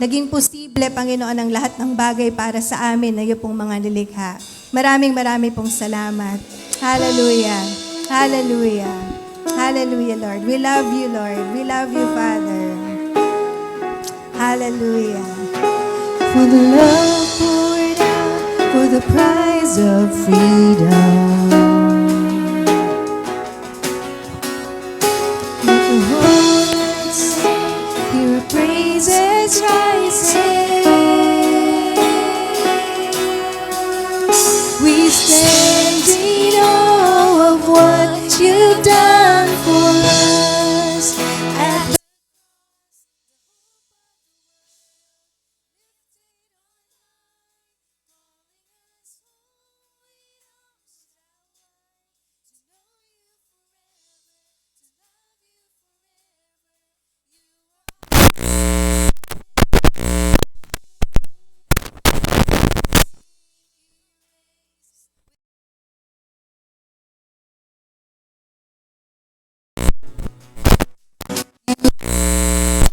Naging posible, Panginoon, ang lahat ng bagay para sa amin na iyo pong mga nilikha. Maraming pong salamat. Hallelujah. Hallelujah. Hallelujah, Lord. We love you, Lord. We love you, Father. Hallelujah. For the love poured out, for the prize of freedom. Let the whole earth sing, hear our praises rising. We stand in awe of what you've done for us. At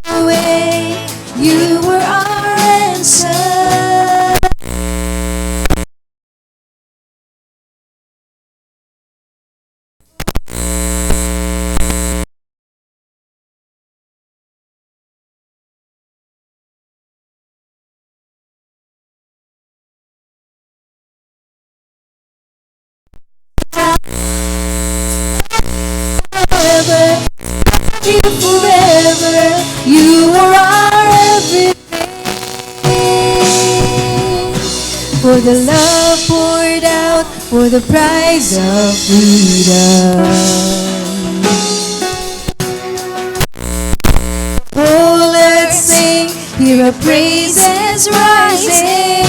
the way you were our answer. Forever, you forever, you are our everything. For the love poured out, for the prize of freedom. Oh, let's sing, hear our praises rising.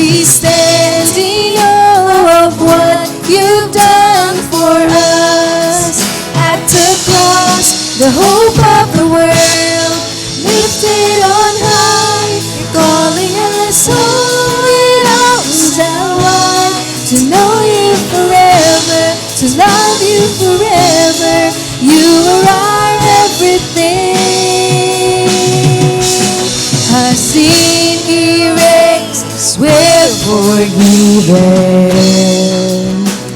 We stand in awe of what you've done for us. At the cross, the hope of the world, lifted on high, you're calling us home and outside wide. To know you forever, to love you forever, you are our everything. Our sin erased, swear forgiven.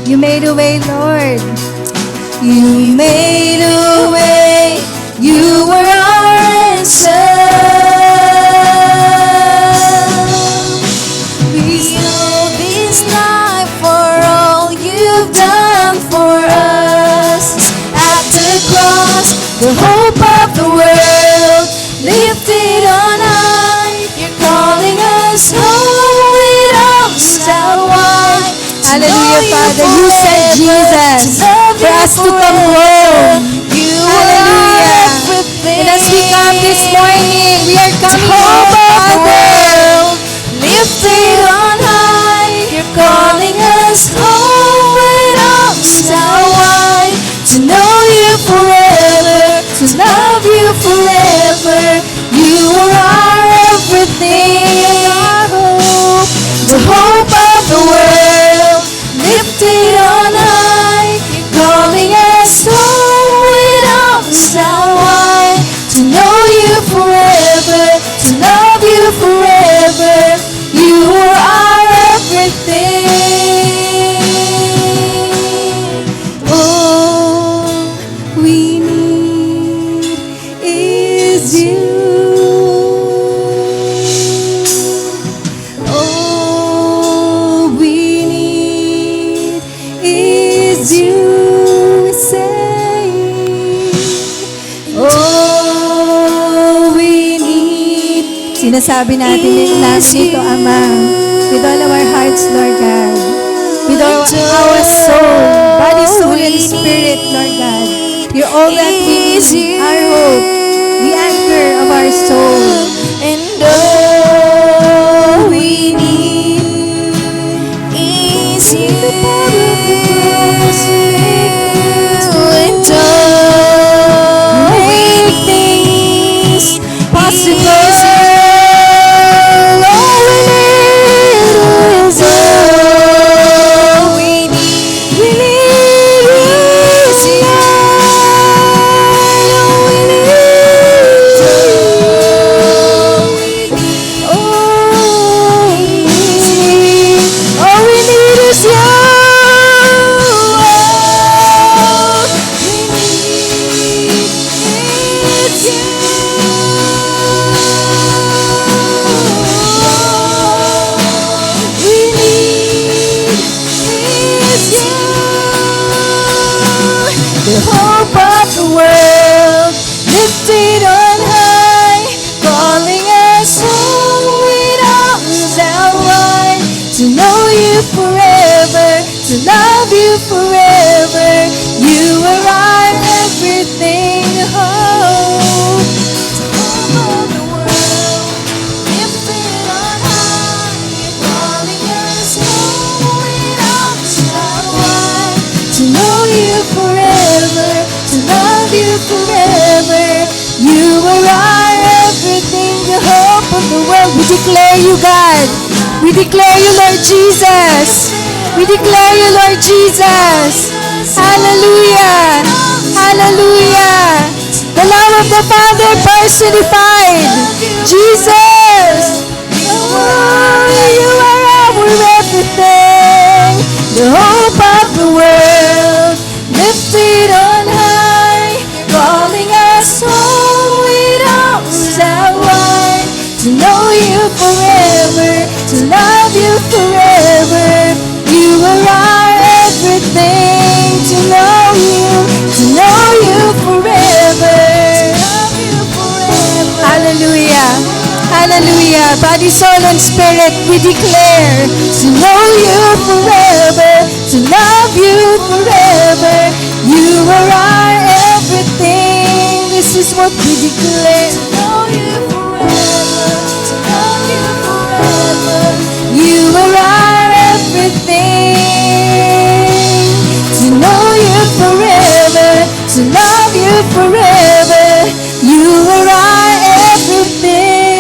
You made a way, Lord. You made a way, you were our answer. We owe this life for all you've done for us. At the cross, the hope of the world, lifted on high, you're calling us home with arms out wide. Hallelujah, Father. You sent Jesus for us to come home. Hallelujah. And as we come this morning, we are coming home, Father. Lifted on high, you're calling us home with arms out wide. To know you forever, to love you forever, you are our everything. Our hope, the hope of the world, lifted on high, you're calling us home with arms out wide. To know you forever, to love you forever, you are our everything. All we need is you. All we need is you. Say, all we need. Sinasabi natin nito, Ama, with all of our hearts, Lord God. With all our soul, body, soul, and spirit, Lord God. You're all that we need, our hope, the anchor of our soul. And all we need is you. And all we need is possible. All we need is all we need. We need you. to love you forever. You are our everything, hope. To all the world, lifted on high, you're calling us home. We don't stop wide. To know you forever, to love you forever. You are our everything, the hope of the world. We declare you, God. We declare you, Lord Jesus. We declare you, Lord Jesus. Hallelujah. Hallelujah. The love of the Father personified. Jesus. Oh, you are our everything. The hope of the world. Lifted on high. Calling us home. We don't stop wide. To know you forever. To love you forever. You are our everything. To know you forever. Love you forever. Hallelujah. Hallelujah. Body, soul, and spirit, we declare to know you forever, to love you forever. You are our everything. This is what we declare. To know you forever, to love you forever. You are our everything. To know you forever, to love you forever. You are our everything.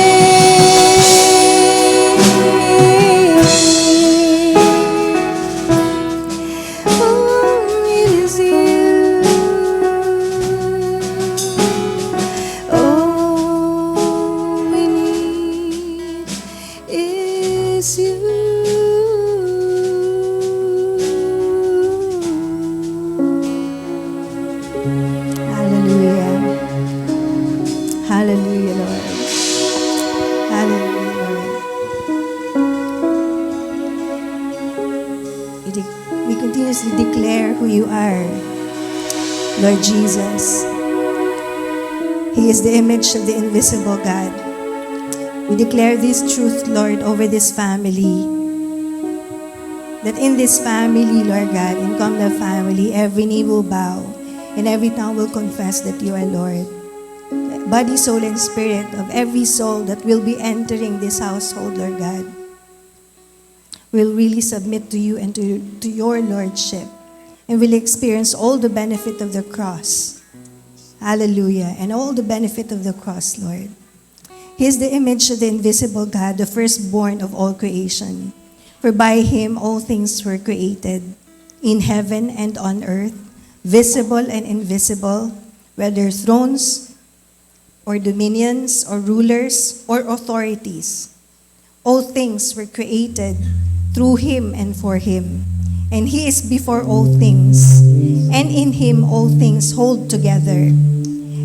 Oh, it is you. Oh, we need is you. Hallelujah. Hallelujah, Lord. Hallelujah, Lord. We continuously declare who you are, Lord Jesus. He is the image of the invisible God. We declare this truth, Lord, over this family. That in this family, Lord God, in Comla family, every knee will bow and every tongue will confess that you are Lord. Body, soul, and spirit of every soul that will be entering this household, Lord God, will really submit to you and to your Lordship and will experience all the benefit of the cross. Hallelujah. And all the benefit of the cross, Lord. He is the image of the invisible God, the firstborn of all creation. For by him all things were created, in heaven and on earth, visible and invisible, whether thrones or dominions or rulers or authorities. All things were created through him and for him. And he is before all things, and in him all things hold together.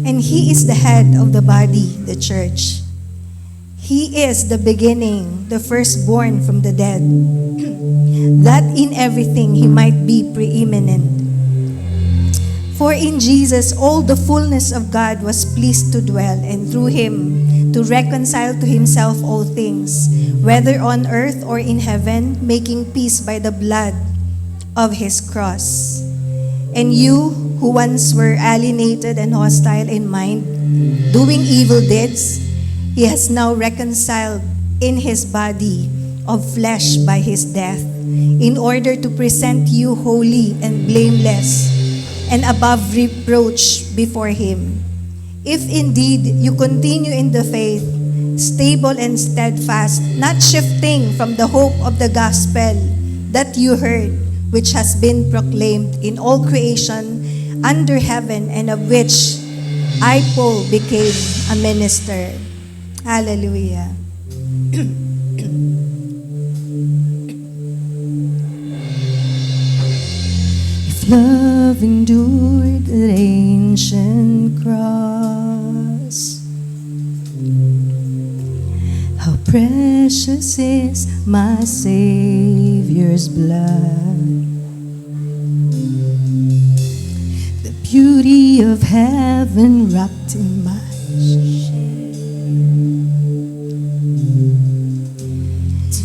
And he is the head of the body, the church. He is the beginning, the firstborn from the dead, that in everything he might be preeminent. For in Jesus all the fullness of God was pleased to dwell, and through him to reconcile to himself all things, whether on earth or in heaven, making peace by the blood of his cross. And you, who once were alienated and hostile in mind, doing evil deeds, he has now reconciled in his body of flesh by his death, in order to present you holy and blameless and above reproach before him. If indeed you continue in the faith, stable and steadfast, not shifting from the hope of the gospel that you heard, which has been proclaimed in all creation under heaven, and of which I, Paul, became a minister. Hallelujah. If love endured the ancient cross, how precious is my Savior's blood. The beauty of heaven wrapped in my shame.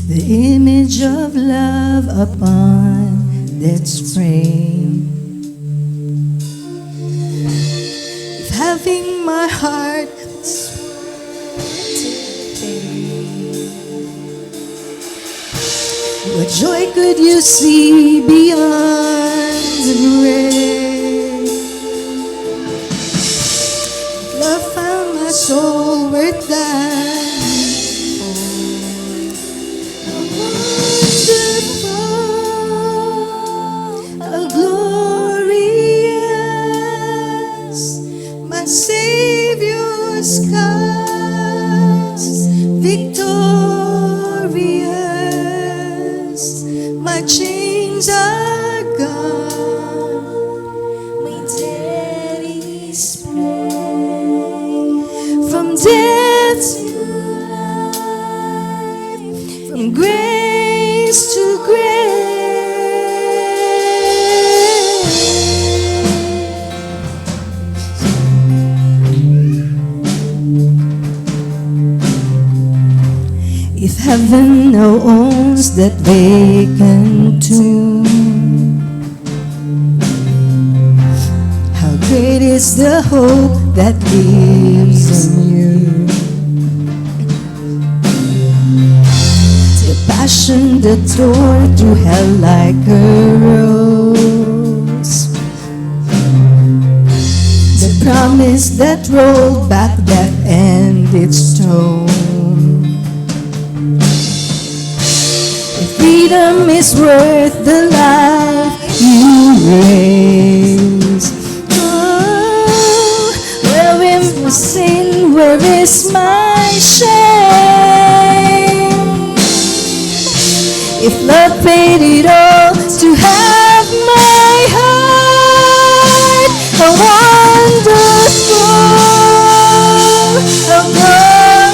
The image of love upon let's pray. If having my heart what joy could you see beyond the grave? Love found my soul worth dying for. Wonderful, glorious, my Savior's cause, victorious, my chains are gone, my debt is paid. From death to life, from grace to grace. If heaven now owns that vacant tomb, how great is the hope that lives in you. The passion that tore through hell like a rose, the promise that rolled back death and its stone. Freedom is worth the life you raise. Oh, where is my sin? Where is my shame? If love paid it all to have my heart, how wonderful, how glorious,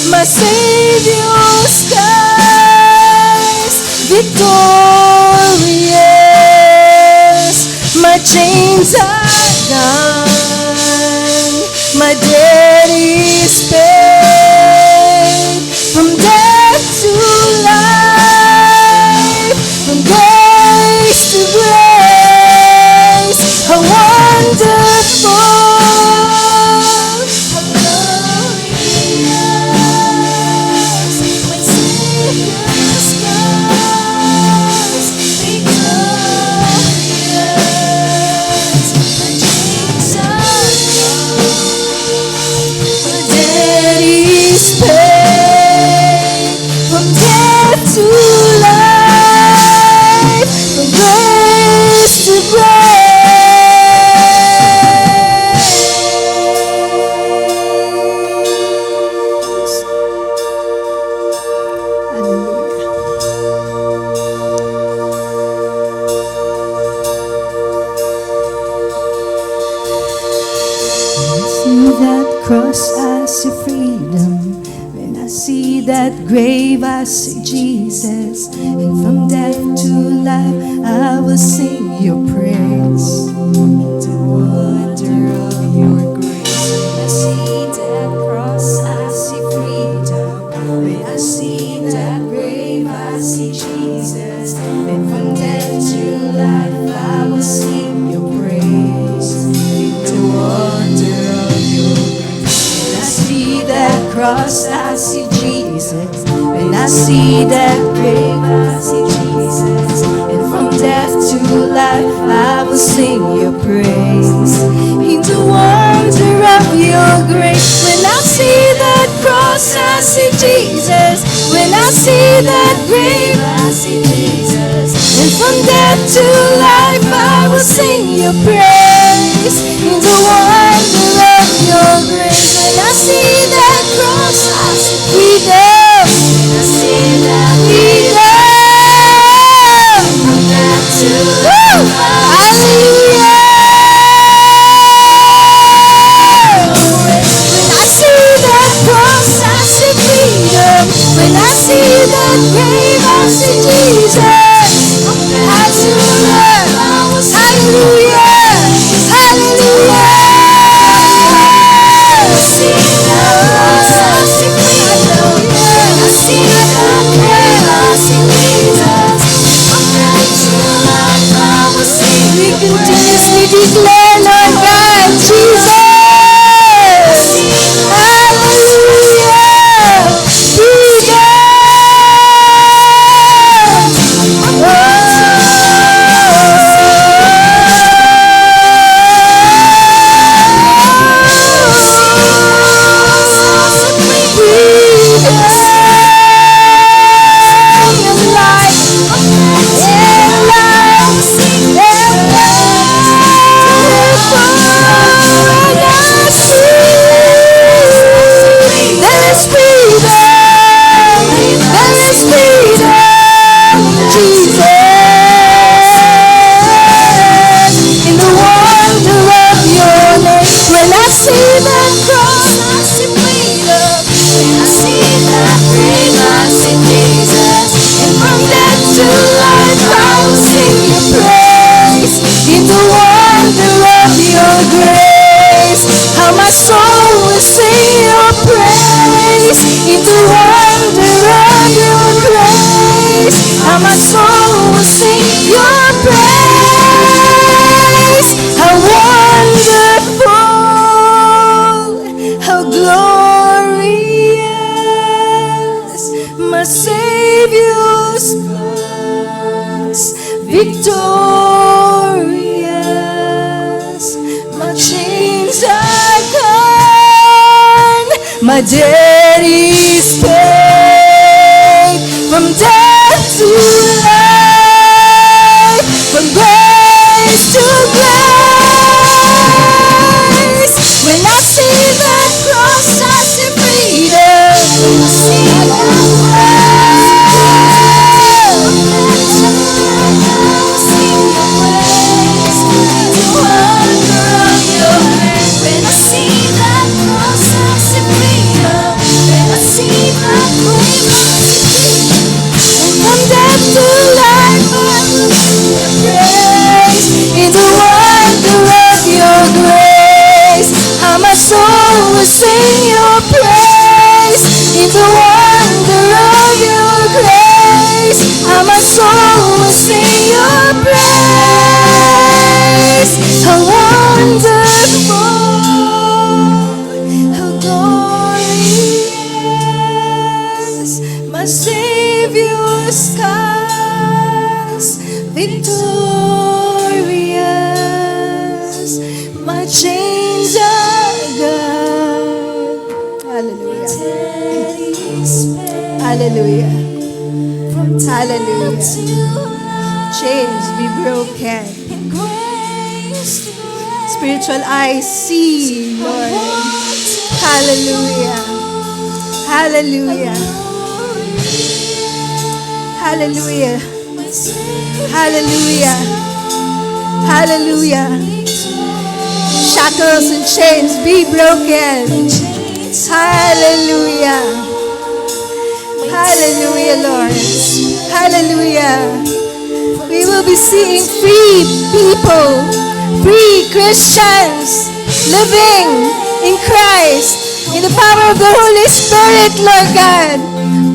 my Savior's skies, victorious, my chains are gone, my debt is paid. From death to life, from grace to grace, how wonderful, how glorious, my Savior's cause, victorious, my chains are gone, my debt is paid. From death to life, from grace to grace. Hallelujah. See that cross, I see freedom. When I see that grave, I see Jesus. And from death to life, I will sing your praise. The wonder of your grace. When I see that cross, I see freedom. When I see that grave, I see Jesus. And from death to life, I will sing your praise. The wonder of your grace. When I see that cross, I see Jesus. When I see that grave, I see Jesus. And from death to life, I will sing your praise. In the wonder of your grace. When I see that cross, I see Jesus. When I see that grave, I see Jesus. And from death to life, I will sing your praise. In the wonder of your grace. When I see that cross, I see freedom. When I see that freedom. From death to life, hallelujah. When I see that cross, I see freedom. When I see that grave, I see Jesus. Hallelujah. Hallelujah. Hallelujah. victorious. My chains are gone, my debt is paid. From death to life, from grace to grace. When I see that cross, I see freedom. When I see that soul will sing your praise in the wonder of your grace. How my soul will sing your praise. How wonderful, how glorious, my Savior's cause, victorious, my chains are gone. Hallelujah. Hallelujah. Hallelujah. Chains be broken. Spiritual eyes see, Lord. Hallelujah. Hallelujah. Hallelujah. Hallelujah. Hallelujah. Shackles and chains be broken. Hallelujah. Hallelujah, Lord. Hallelujah. We will be seeing free people, free Christians living in Christ, in the power of the Holy Spirit, Lord God.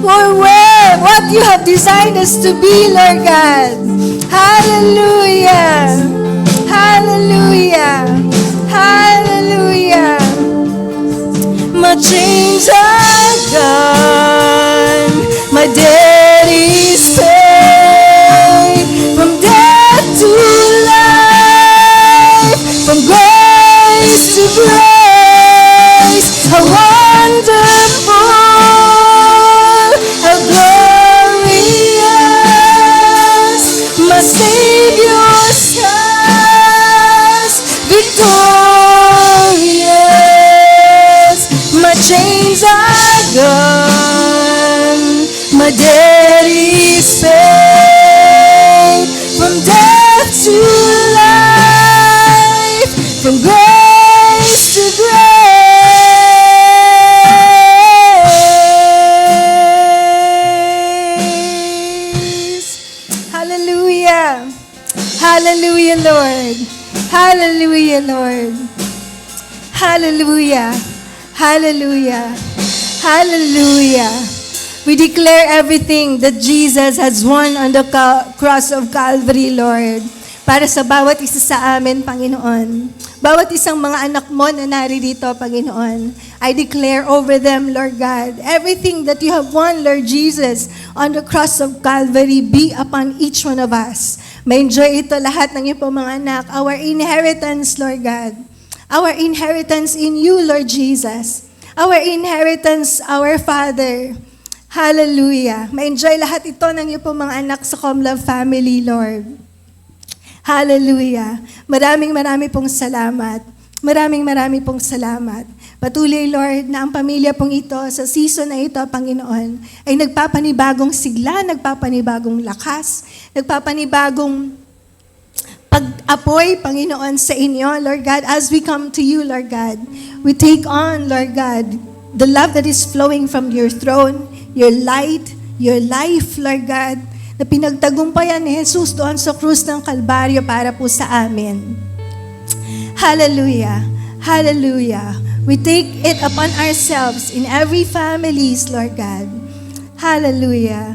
For where, what you have designed us to be, Lord God. Hallelujah. Hallelujah. Hallelujah. My chains are gone, my debt is paid. From death to life, from grace to grace. How wonderful, how glorious, my Savior's cause, victorious. My chains are gone, my debt is paid. From death to life, from grace to grace. Hallelujah. Hallelujah, Lord. Hallelujah, Lord. Hallelujah. Hallelujah. Hallelujah. We declare everything that Jesus has won on the cross of Calvary, Lord. Para sa bawat isa sa amin, Panginoon. Bawat isang mga anak mo na naririto, Panginoon. I declare over them, Lord God, everything that you have won, Lord Jesus, on the cross of Calvary, be upon each one of us. May enjoy ito lahat ng iyong po mga anak. Our inheritance, Lord God. Our inheritance in you, Lord Jesus. Our inheritance, our Father. Hallelujah. Ma-enjoy lahat ito ng iyong po mga anak sa Comlove family, Lord. Hallelujah. Maraming pong salamat. Maraming pong salamat. Patuloy, Lord, na ang pamilya pong ito sa season na ito, Panginoon, ay nagpapanibagong sigla, nagpapanibagong lakas, nagpapanibagong pag-apoy, Panginoon, sa inyo, Lord God, as we come to you, Lord God. We take on, Lord God, the love that is flowing from your throne, your light, your life, Lord God, na pinagtagumpayan ni Jesus doon sa krus ng Kalbaryo para po sa amin. Hallelujah. Hallelujah. We take it upon ourselves in every families, Lord God. Hallelujah.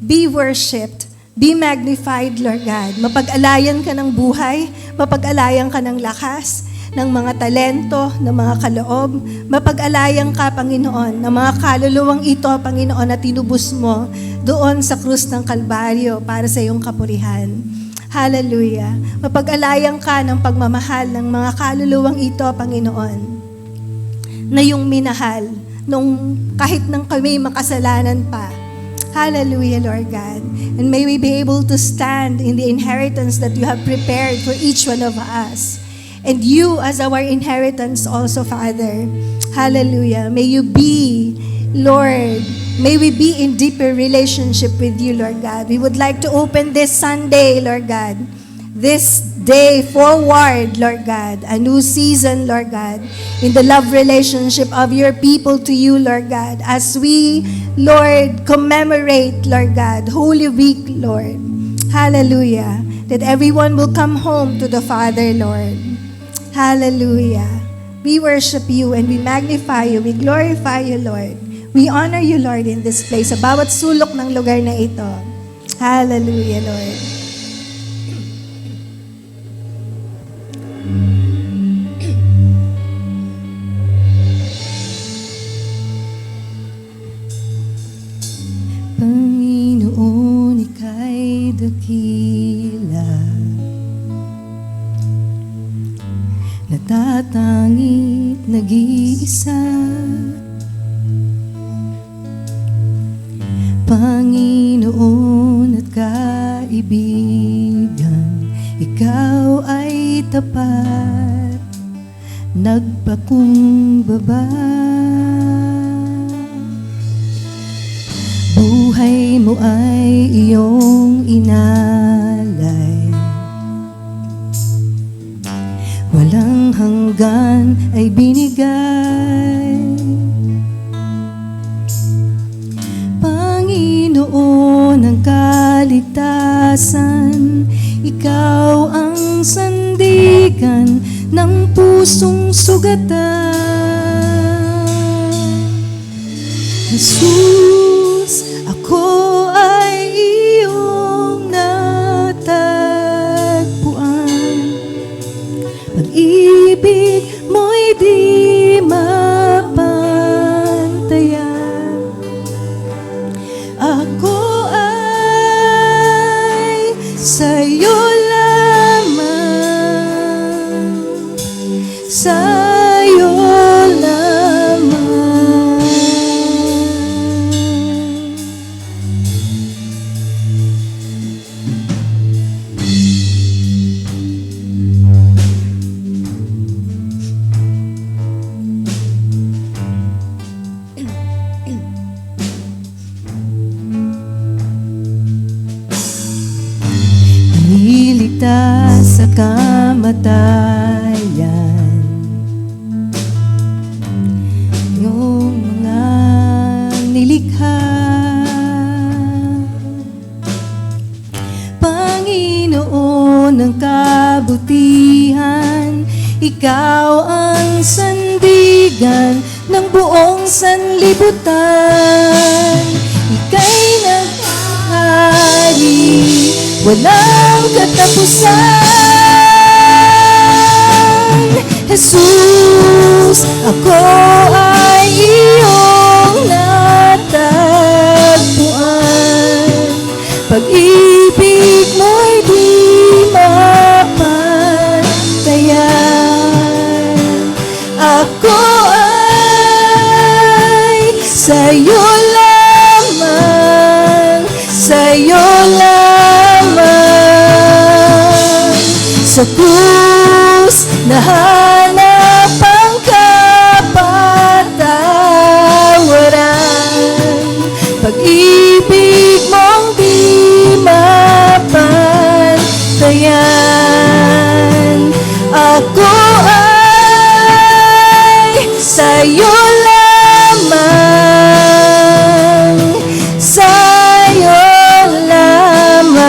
Be worshipped. Be magnified, Lord God. Mapag-alayan ka ng buhay, mapag-alayan ka ng lakas, ng mga talento, ng mga kaloob. Mapag-alayan ka, Panginoon, ng mga kaluluwang ito, Panginoon, na tinubos mo doon sa krus ng Kalbaryo para sa iyong kapurihan. Hallelujah. Mapag-alayan ka ng pagmamahal ng mga kaluluwang ito, Panginoon, na yung minahal nung kahit nang kami makasalanan pa. Hallelujah, Lord God. And may we be able to stand in the inheritance that you have prepared for each one of us. And you as our inheritance also, Father. Hallelujah. May you be, Lord, may we be in deeper relationship with you, Lord God. We would like to open this Sunday, Lord God, this day forward, Lord God, a new season, Lord God, in the love relationship of your people to you, Lord God, as we, Lord, commemorate, Lord God, Holy Week, Lord. Hallelujah. That everyone will come home to the Father, Lord. Hallelujah. We worship you and we magnify you. We glorify you, Lord. We honor you, Lord, in this place. Sa bawat sulok ng lugar na ito. Hallelujah, Lord. Panginoon, ika'y dakila, natatangit, nag-iisa. Panginoon at kaibigan, ikaw ay tapat, nagpakumbaba. Buhay mo ay iyong inalay, walang hanggan ay binigay. Panginoon ng kaligtasan, ikaw ang sandigan ng pusong sugatan. Jesus, ako ay iyong natagpuan. Pag-ibig mo'y di mapantayan. Ako ay sa'yo lamang, sa'yo lamang. Niligtas sa kamatayan yung mga nilikha. Panginoon ng kabutihan, ikaw ang sandigan ng buong sanlibutan. Ika'y naghahari, walang katapusan. Jesus, ako ay iyong natagpuan. Pag-ibig mo'y di mapantayan. Ako ay sa'yo lamang, sa'yo lamang. Sa krus nahanap ang kapatawaran. Pag-ibig mong di mapantayan. Ako ay sa'yo lamang, sa'yo lamang.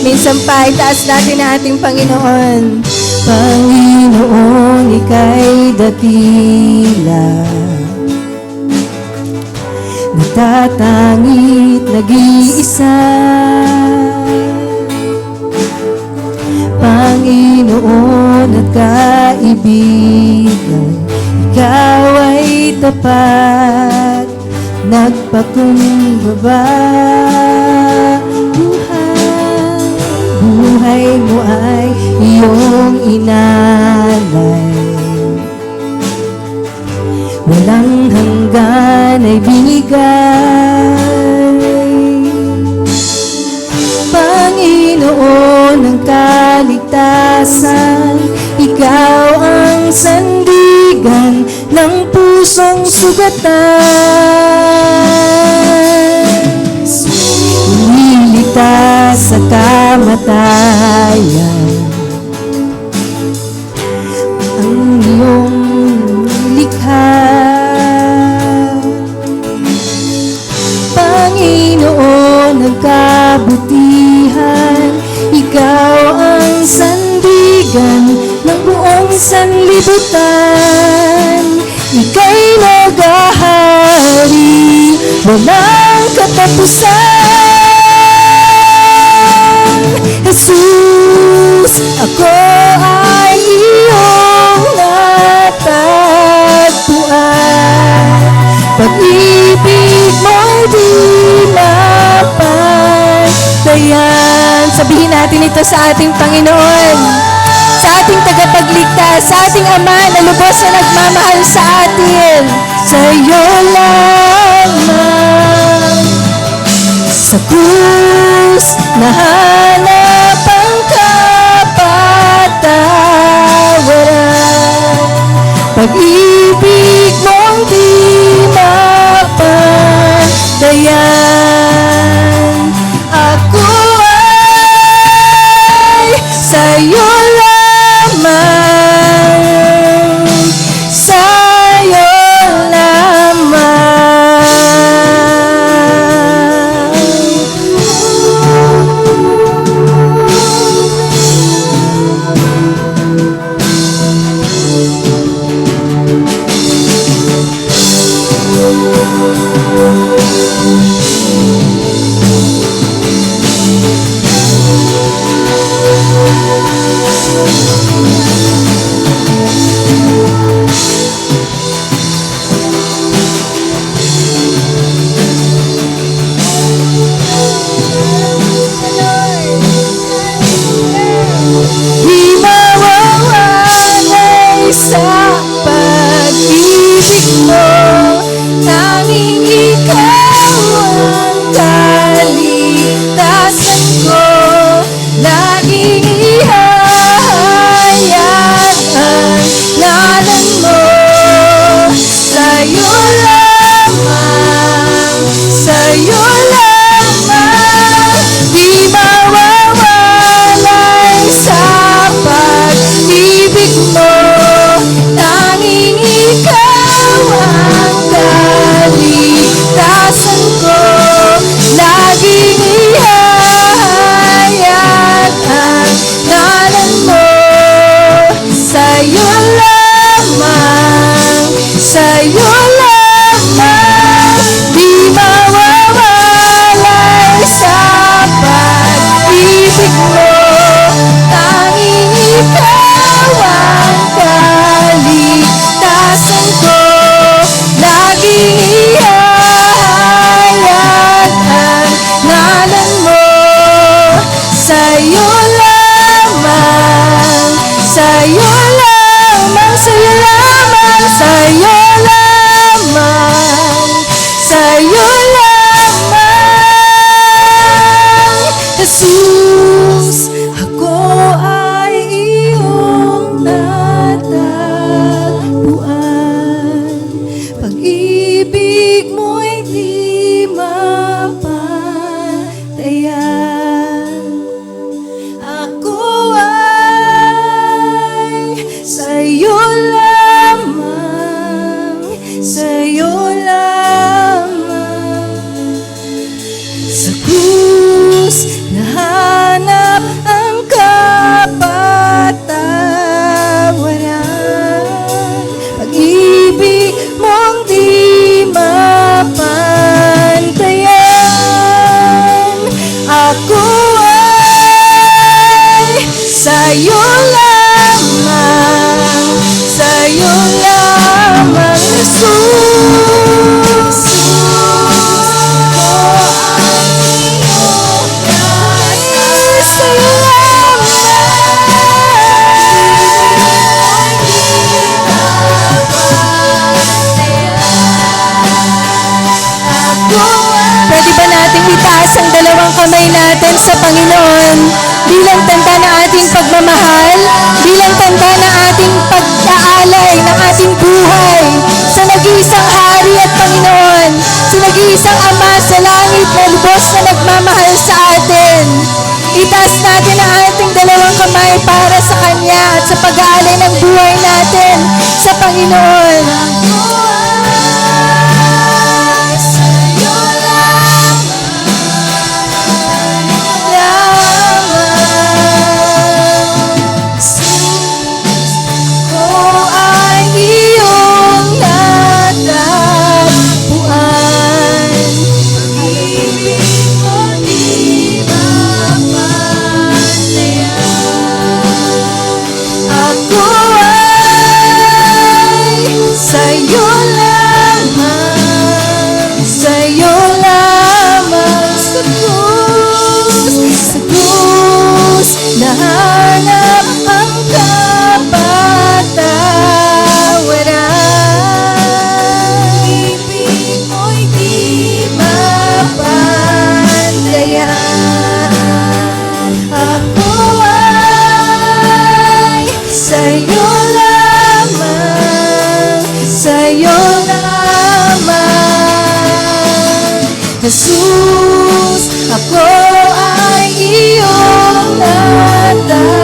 Minsan pa, itaas natin ang ating Panginoon. Panginoon, ika'y dakila, natatangit, nag-iisa. Panginoon at kaibigan, ikaw ay tapat, nagpakumbaba. Buhay mo ay iyong inalay, walang hanggan ay binigay. Panginoon ng kaligtasan, ikaw ang sandigan ng pusong sugatan. Iniligtas sa kamatayan ang iyong likha. Panginoon ng kabutihan, ikaw ang sandigan ng buong sanlibutan. Ika'y naghahari, walang katapusan. Jesus, ako ay iyong natagpuan. Pag-ibig mo'y di mapantayan. Sabihin natin ito sa ating Panginoon, sa ating tagapagligtas, sa ating Ama na lubos na nagmamahal sa atin. Sa iyo lamang sa krus nahanap ang kapatawaran. Pag-ibig mong di mapantayan. Ako ay sa'yo lamang, sa'yo lamang. Jesus, ako ay iyong natagpuan. Pag-ibig mo'y di mapantayan. Ako ay sa'yo lamang, sa'yo lamang. Sa krus nahanap ang kapatawaran. Pag-ibig mong di mapantayan. Ako ay sa'yo lamang, sa'yo lamang, Jesus. itaas ang dalawang kamay natin sa Panginoon bilang tanda ng ating pagmamahal, bilang tanda ng ating pag-aalay ng ating buhay sa nag-iisang Hari at Panginoon, sa nag-iisang Ama sa langit na lubos na nagmamahal sa atin. Itaas natin ang ating dalawang kamay para sa Kanya at sa pag-aalay ng buhay natin sa Panginoon. Nahanap ang kapatawaran. Ibig mo'y di mapantayan. Ako ay sa'yo lamang, sa'yo lamang. Jesus, ako ay iyong natagpuan.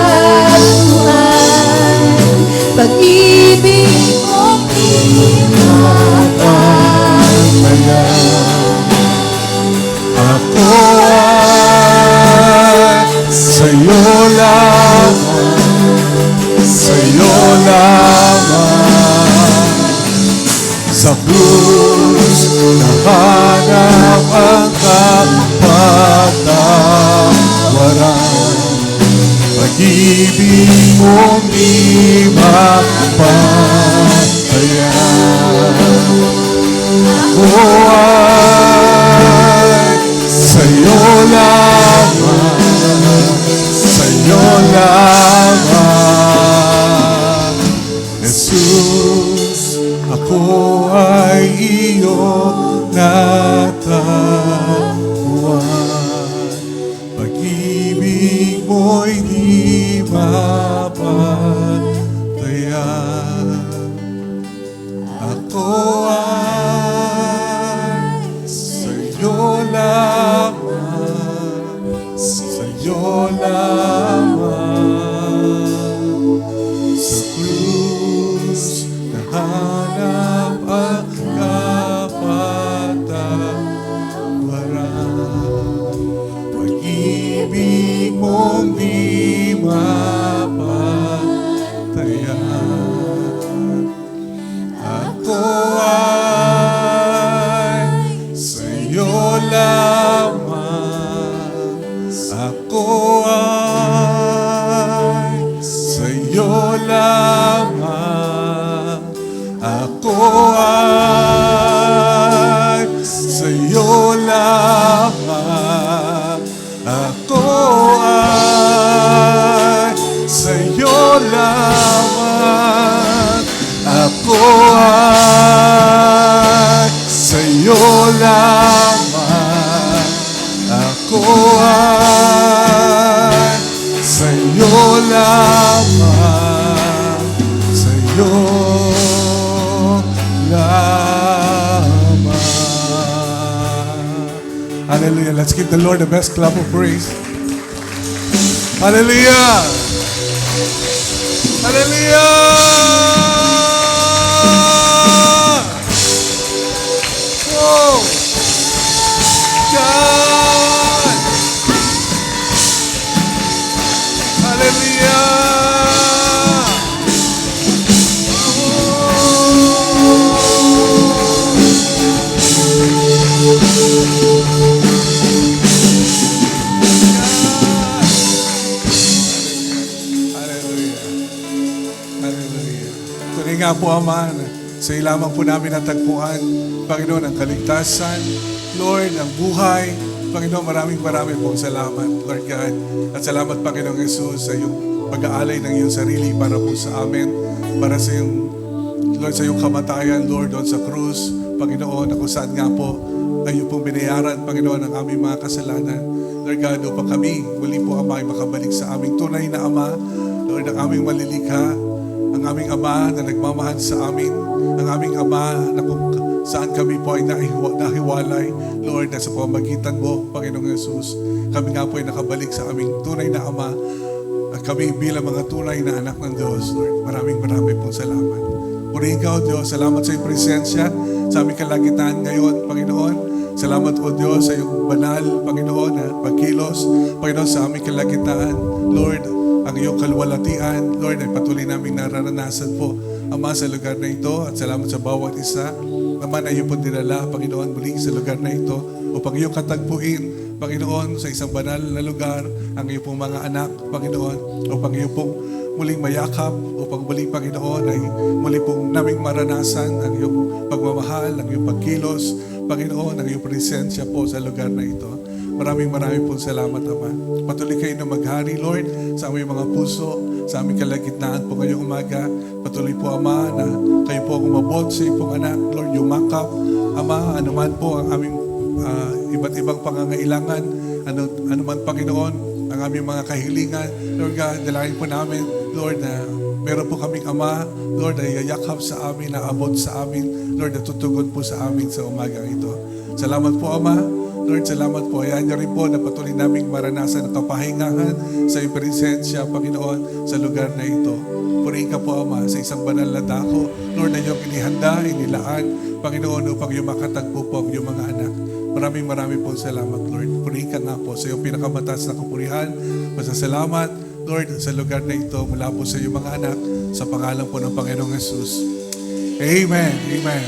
Pag-ibig mong di mapantayan. Ako ay sa'yo lamang, sa'yo lamang. Sa krus nahanap ang kapatawaran. Pag-ibig mong di mapantayan. Ako ay sa'yo lamang, sa'yo lamang. Jesus, ako ay iyong natagpuan. Pag-ibig mo'y di mapantayan. Ako ay sa'yo lamang, sa'yo lamang. Sa krus nahanap ang kapatawaran. Pag-ibig mong di mapantayan. Ako ay sa'yo lamang. Ako ay sa'yo lamang. Ako ay sa'yo lamang. Ako ay sa'yo lamang. Ako ay sa'yo lamang. Ako ay sa'yo lamang. Sa'yo lamang. Hallelujah. Let's give the Lord the best clap of praise. Hallelujah. Hallelujah. Whoa. God. Hallelujah. Hallelujah. Hallelujah. Tunay nga po, Ama, sa iyo lamang po namin natagpuan, Panginoon, ang kaligtasan, Lord, ang buhay. Panginoon, maraming po salamat, Lord God. At salamat, Panginoong Jesus, sa iyong pag-aalay ng iyong sarili para po sa amin, para sa iyong, Lord, sa iyong kamatayan, Lord, doon sa krus, Panginoon, na kung saan nga po, kayo pong binayaran, Panginoon, ang aming mga kasalanan. Lord God, upang kami, muli po, Ama, ay makabalik sa aming tunay na Ama, Lord, ang aming malilikha, ang aming Ama na nagmamahal sa amin, ang aming Ama na kung saan kami po ay nahiwalay, Lord, na sa pamagitan mo, Panginoong Yesus, kami nga po ay nakabalik sa aming tunay na Ama, at kami bilang mga tunay na anak ng Diyos, Lord. Maraming pong salamat. Purihin ka, O Diyos. Salamat sa iyong presensya sa aming kalagitan ngayon, Panginoon. Salamat, O Diyos, sa iyong banal, Panginoon, na pagkilos, Panginoon, sa aming kalagitan. Lord, ang iyong kalwalatian, Lord, ay patuloy naming nararanasan po, Ama, sa lugar na ito. At salamat sa bawat isa, Ama, na iyong po dinala, Panginoon, muli sa lugar na ito, upang iyong katagpuin, Panginoon, sa isang banal na lugar, ang iyong pong mga anak, Panginoon, upang iyong pong muling mayakap, upang muling, Panginoon, ay muli pong naming maranasan ang iyong pagmamahal, ang iyong pagkilos, Panginoon, ang iyong presensya po sa lugar na ito. Maraming pong salamat, Ama. Patuloy kayo na maghari, Lord, sa aming mga puso, sa aming kalagitnaan po ngayong umaga. Patuloy po, Ama, na kayo po umabot sa iyong pong anak, Lord, yumakap, Ama, anuman po ang aming iba't ibang pangangailangan, ano man, Panginoon, ang aming mga kahilingan, Lord God, dalangin po namin, Lord, na meron po kaming Ama, Lord, na yayakap sa amin, na abot sa amin, Lord, na tutugon po sa amin sa umagang ito. Salamat po, Ama. Lord, salamat po. Hayaan niyo rin po na patuloy naming maranasan ang kapahingahan sa iyong presensya, Panginoon, sa lugar na ito. Purihin ka po, Ama, sa isang banal na dako, Lord, na iyong inihanda, inilaan, Panginoon, upang iyong makatagpo po ang iyong mga anak. Maraming po salamat, Lord. Purihin ka nga po sa iyong pinakamataas na kapurihan. Pasasalamat, Lord, sa lugar na ito mula po sa iyong mga anak sa pangalan po ng Panginoong Jesus. Amen. Amen.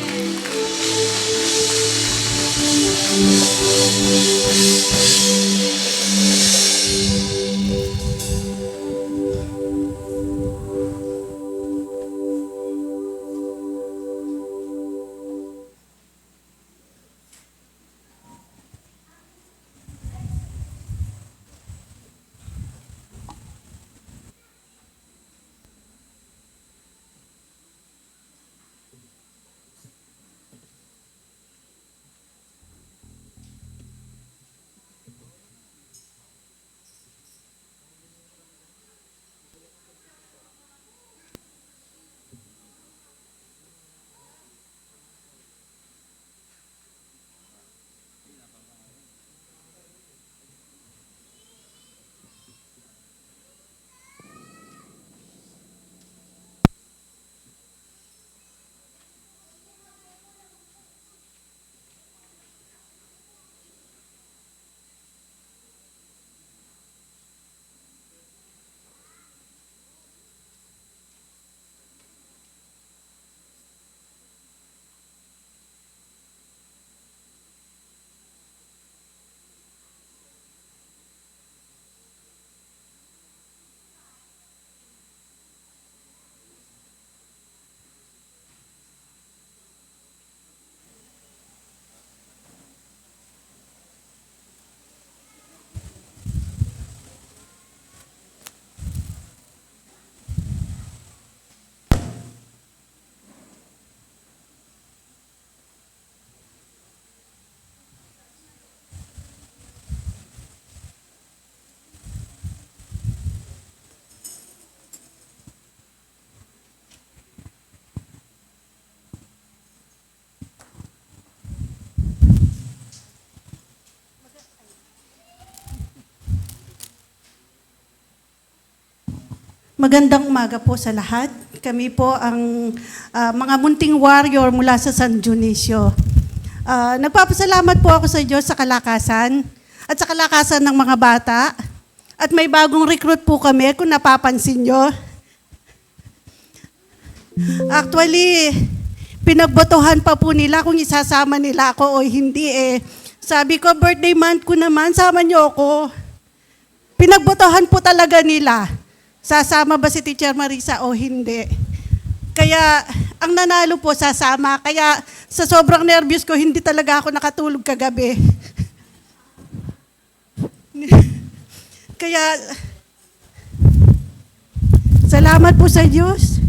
Magandang umaga po sa lahat. Kami po ang mga munting warrior mula sa San Dionisio. Nagpapasalamat po ako sa Diyos sa kalakasan at sa kalakasan ng mga bata. At may bagong recruit po kami kung napapansin nyo. Actually, pinagbotohan pa po nila kung isasama nila ako o hindi eh. Sabi ko, birthday month ko naman, sama nyo ako. Pinagbotohan po talaga nila. Sasama ba si Teacher Marisa o hindi? Kaya, ang nanalo po sasama. Kaya, sa sobrang nervyos ko, hindi talaga ako nakatulog kagabi. Kaya, salamat po sa Diyos.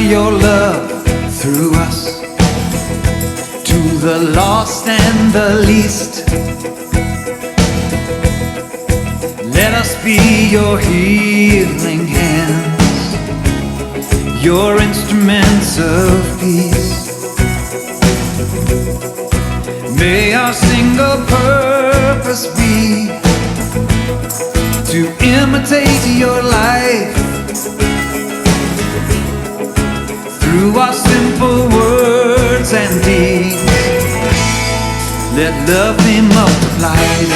your love through us to the lost and the least. Let us be your healing hands, your instruments of peace. May our single purpose be to imitate your life through our simple words and deeds. Let love be multiplied.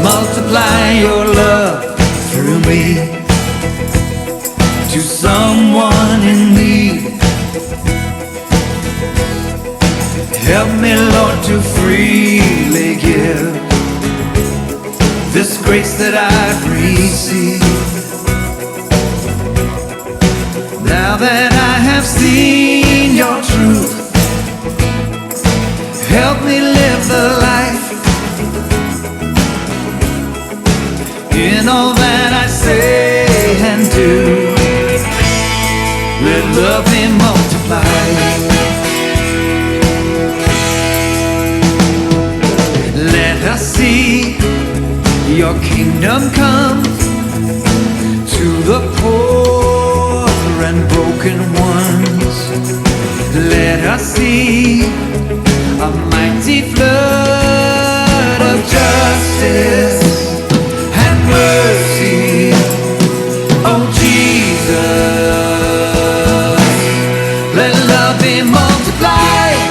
Multiply your love through me to someone in need. Help me, Lord, to freely give this grace that I've received. Now that I have seen your truth, help me live the life in all that I say and do. Let love be multiplied. Let us see your kingdom come to the poor and broken ones. Let us see a mighty flood of justice and mercy, oh Jesus. Let love be multiplied.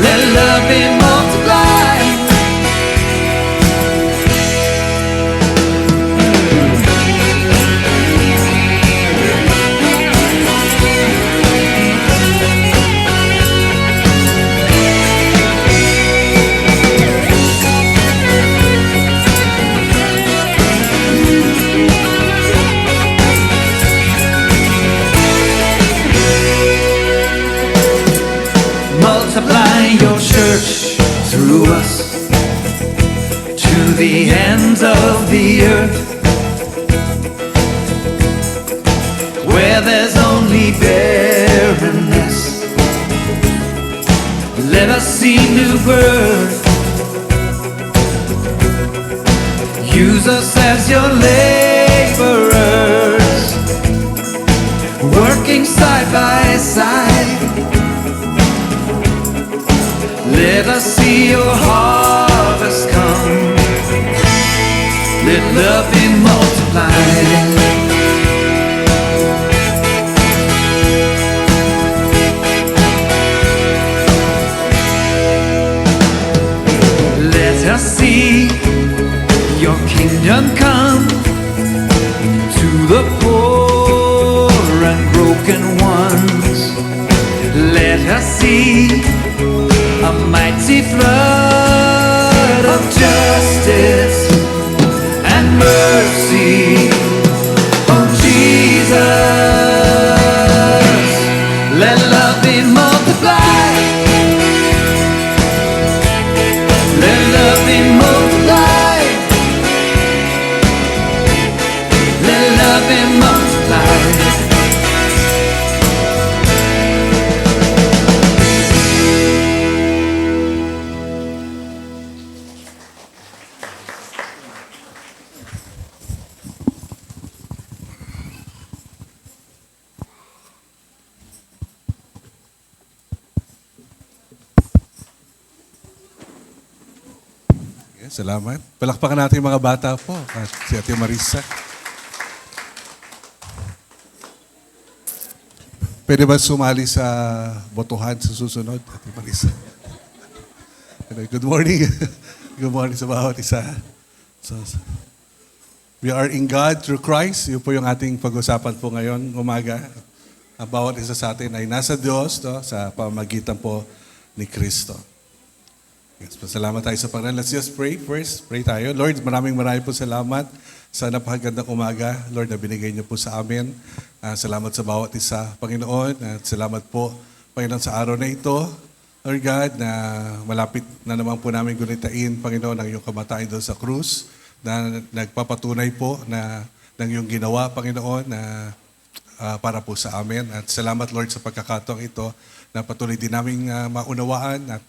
Let love be multiplied. Multiply your church through us to the ends of the earth, where there's only barrenness. Let us see new birth. Use us as your laborers, working side by side. Let us see your harvest come. Let love be multiplied. Let us see your kingdom come to the poor and broken ones. Let us see a mighty flood of justice and mercy, oh Jesus. Let love be multiplied. Let love be multiplied. Let love be multiplied. Salamat. Palakpakan natin yung mga bata po. At si Ate Marisa. Pwede ba sumali sa botohan sa susunod, Ate Marisa? Good morning. Good morning sa bawat isa. So, we are in God through Christ. Yun po yung ating pag-usapan po ngayon, umaga. Ang bawat isa sa atin ay nasa Diyos sa pamamagitan po ni Kristo. Yes, pasalamat tayo sa Panginoon. Let's just pray first. Pray tayo. Lord, maraming po salamat sa napakagandang umaga. Lord, na binigay niyo po sa amin. Salamat sa bawat isa, Panginoon. At salamat po, Panginoon, sa araw na ito. Lord God, na malapit na naman po namin gunitain, Panginoon, ang iyong kamatayan doon sa krus, na nagpapatunay po na ng iyong ginawa, Panginoon, na para po sa amin. At salamat, Lord, sa pagkakataong ito na patuloy din namin maunawaan at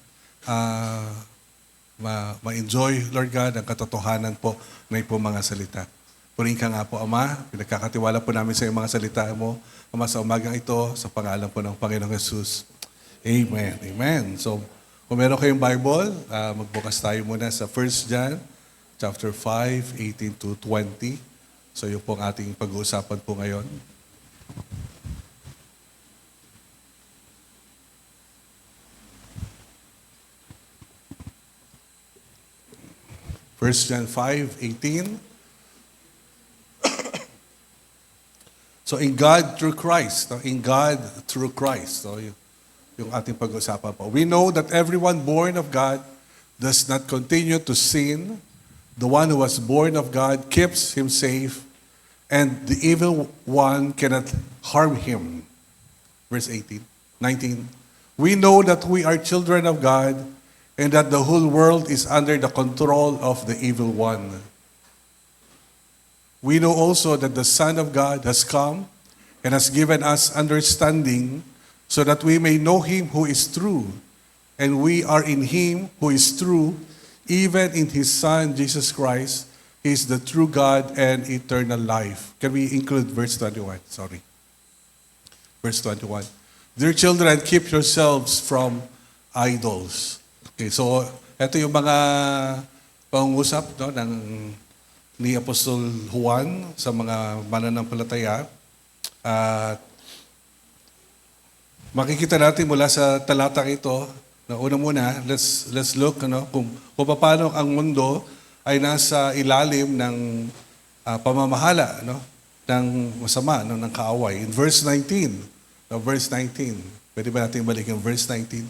ma-enjoy, Lord God, ang katotohanan po ng po mga salita. Purihin ka nga po, Ama. Pinagkakatiwala po namin sa iyong mga salita mo, Ama, sa umagang ito, sa pangalan po ng Panginoong Jesus. Amen. Amen. So, kung meron kayong Bible, magbukas tayo muna sa 1 John chapter 5, 18 to 20. So, yun po ang ating pag-uusapan po ngayon. First John 5:18. So in God through Christ, no? In God through Christ. So yung ating pag-usapan po. We know that everyone born of God does not continue to sin. The one who was born of God keeps him safe, and the evil one cannot harm him. Verse 19. We know that we are children of God, and that the whole world is under the control of the evil one. We know also that the Son of God has come and has given us understanding so that we may know him who is true. And we are in him who is true, even in his Son, Jesus Christ. He is the true God and eternal life. Can we include verse 21? Sorry. Verse 21. Dear children, keep yourselves from idols. Okay, so ito yung mga pangungusap, no, ni Apostol Juan sa mga mananampalataya. At makikita natin mula sa talatang ito, na una muna, let's look kung paano ang mundo ay nasa ilalim ng pamamahala, ng masama, ng kaaway. In verse 19, pwede ba natin balik yung verse 19?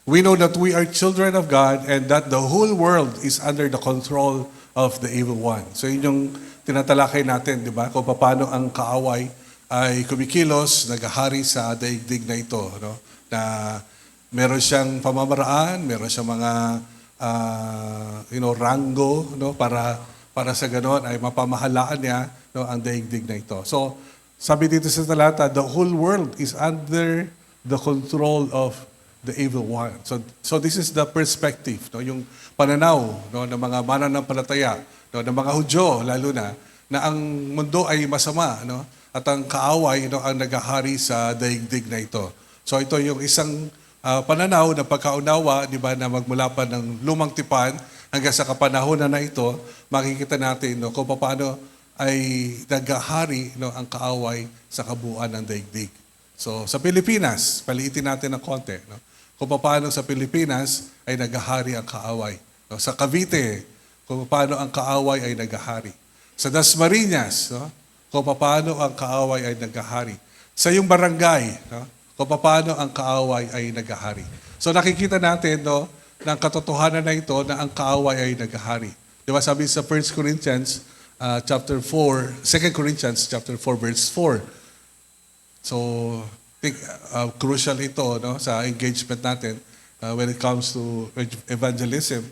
We know that we are children of God and that the whole world is under the control of the evil one. So yun yung tinatalakay natin, di ba? Kung paano ang kaaway ay kumikilos, naghahari sa daigdig na ito. Na meron siyang pamamaraan, meron siyang mga ranggo, para sa ganon ay mapamahalaan niya ang daigdig na ito. So sabi dito sa talata, the whole world is under the control of the evil one. So this is the perspective, yung pananaw ng mga mananampalataya, ng mga Hudyo lalo na ang mundo ay masama, at ang kaaway ang naghahari sa daigdig na ito. So ito yung isang pananaw na pagkaunawa, di ba, na magmula pa ng lumang tipan hanggang sa kapanahonan na ito, makikita natin kung paano ay naghahari ang kaaway sa kabuuan ng daigdig. So sa Pilipinas, paliitin natin ng konti, kung paano sa Pilipinas ay naghahari ang kaaway. Sa Cavite, kung paano ang kaaway ay naghahari. Sa Dasmariñas, kung paano ang kaaway ay naghahari. Sa iyong barangay, kung paano ang kaaway ay naghahari. So nakikita natin ng katotohanan na ito na ang kaaway ay naghahari. Di ba sabi sa 1 Corinthians chapter 4, 2 Corinthians chapter 4 verse 4. So crucial ito sa engagement natin when it comes to evangelism.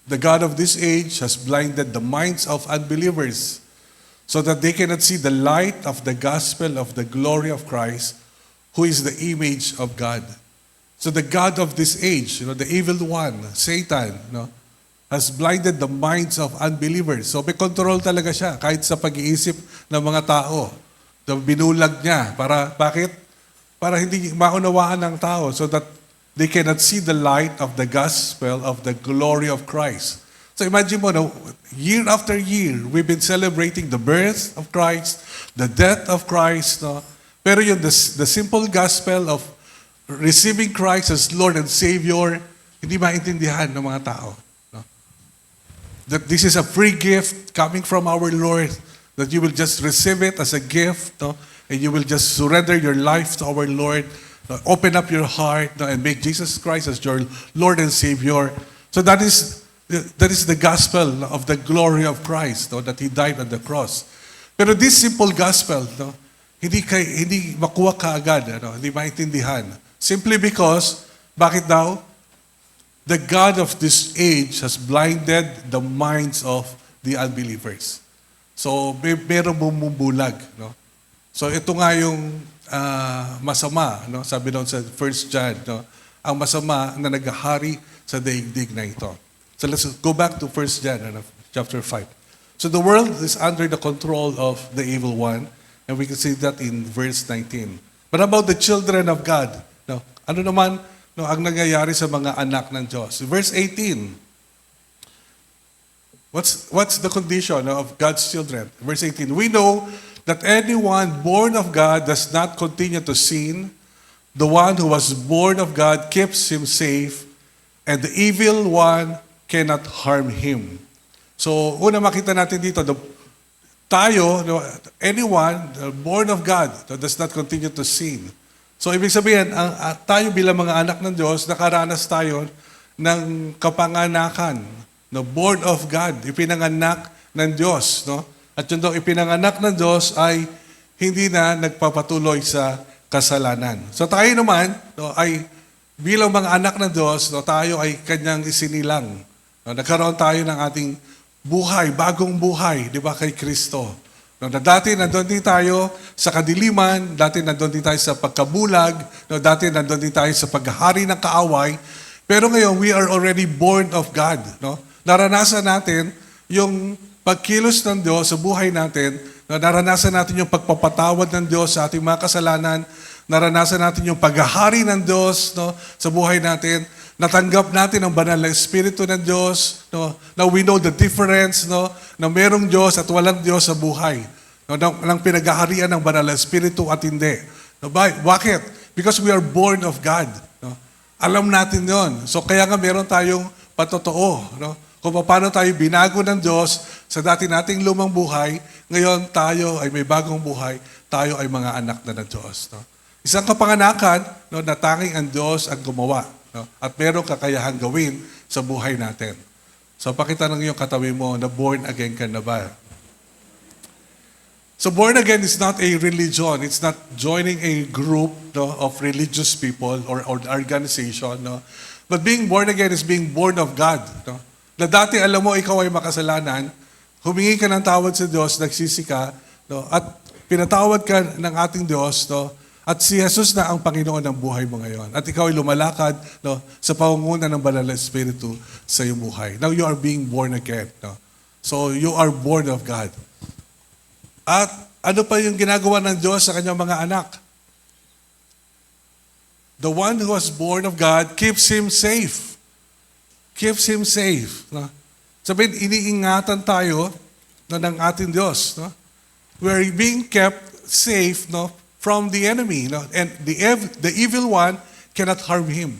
The God of this age has blinded the minds of unbelievers so that they cannot see the light of the gospel of the glory of Christ, who is the image of God. So the God of this age, the evil one, Satan, has blinded the minds of unbelievers. So may control talaga siya kahit sa pag-iisip ng mga tao. Binulag niya. Bakit? Para hindi maunawaan ng tao so that they cannot see the light of the gospel of the glory of Christ. So imagine mo, year after year, we've been celebrating the birth of Christ, the death of Christ. Pero yung the simple gospel of receiving Christ as Lord and Savior, hindi maintindihan ng mga tao. That this is a free gift coming from our Lord, that you will just receive it as a gift, and you will just surrender your life to our Lord, open up your heart and make Jesus Christ as your Lord and Savior. So that is the gospel of the glory of Christ, that He died on the cross. Pero this simple gospel, no, hindi makuha kaagad, hindi maintindihan. Simply because, bakit daw? The God of this age has blinded the minds of the unbelievers. So, merong bumubulag. No? So, ito nga yung masama, no? Sabi doon sa 1 John, no? Ang masama na naghahari sa daigdig na ito. So, let's go back to 1 John, chapter 5. So the world is under the control of the evil one, and we can see that in verse 19. But about the children of God, no, ano naman no, ang nangyayari sa mga anak ng Diyos? Verse 18. What's the condition of God's children? Verse 18. We know that anyone born of God does not continue to sin. The one who was born of God keeps him safe, and the evil one cannot harm him. So, una makita natin dito, anyone born of God does not continue to sin. So, ibig sabihin, tayo bilang mga anak ng Diyos, nakaranas tayo ng kapanganakan, born of God, ipinanganak ng Diyos. No? At yun daw, ipinanganak ng Diyos ay hindi na nagpapatuloy sa kasalanan. So, tayo naman, ay bilang mga anak ng Diyos, tayo ay kanyang isinilang. Nagkaroon tayo ng ating buhay, bagong buhay, di ba, kay Kristo. No, dati nandun din tayo sa kadiliman, dati nandun din tayo sa pagkabulag, no, dati nandun din tayo sa paghahari ng kaaway, pero ngayon, we are already born of God. No? Naranasan natin yung pagkilos ng Diyos sa buhay natin, no, naranasan natin yung pagpapatawad ng Diyos sa ating mga kasalanan, naranasan natin yung paghahari ng Diyos, no, sa buhay natin, natanggap natin ang banal na Espiritu ng Diyos. No? Now we know the difference, no? Na merong Diyos at walang Diyos sa buhay. No? Ng pinaghaharian ng banal na Espiritu at hindi. No? Bakit? Because we are born of God. No? Alam natin yon. So kaya nga meron tayong patotoo. No? Kung paano tayo binago ng Diyos sa dati nating lumang buhay, ngayon tayo ay may bagong buhay, tayo ay mga anak na ng Diyos. No? Isang kapanganakan, no, na tanging ang Diyos ang gumawa. No? At meron kakayahan gawin sa buhay natin. So pakita ng iyong katabi mo na born again ka na ba? So born again is not a religion. It's not joining a group, no, of religious people or organization. No? But being born again is being born of God. No? Na dati alam mo ikaw ay makasalanan, humingi ka ng tawad sa Diyos, nagsisi ka, no? At pinatawad ka ng ating Diyos, no? At si Jesus na ang Panginoon ng buhay mo ngayon. At ikaw ay lumalakad, no, sa pangunguna ng Banal na Espiritu sa iyong buhay. Now you are being born again. No? So you are born of God. At ano pa yung ginagawa ng Diyos sa kanyang mga anak? The one who was born of God keeps him safe. Keeps him safe. No? Sabihin, iniingatan tayo, no, ng ating Diyos. No? We are being kept safe, no, from the enemy. No? And the evil one cannot harm him.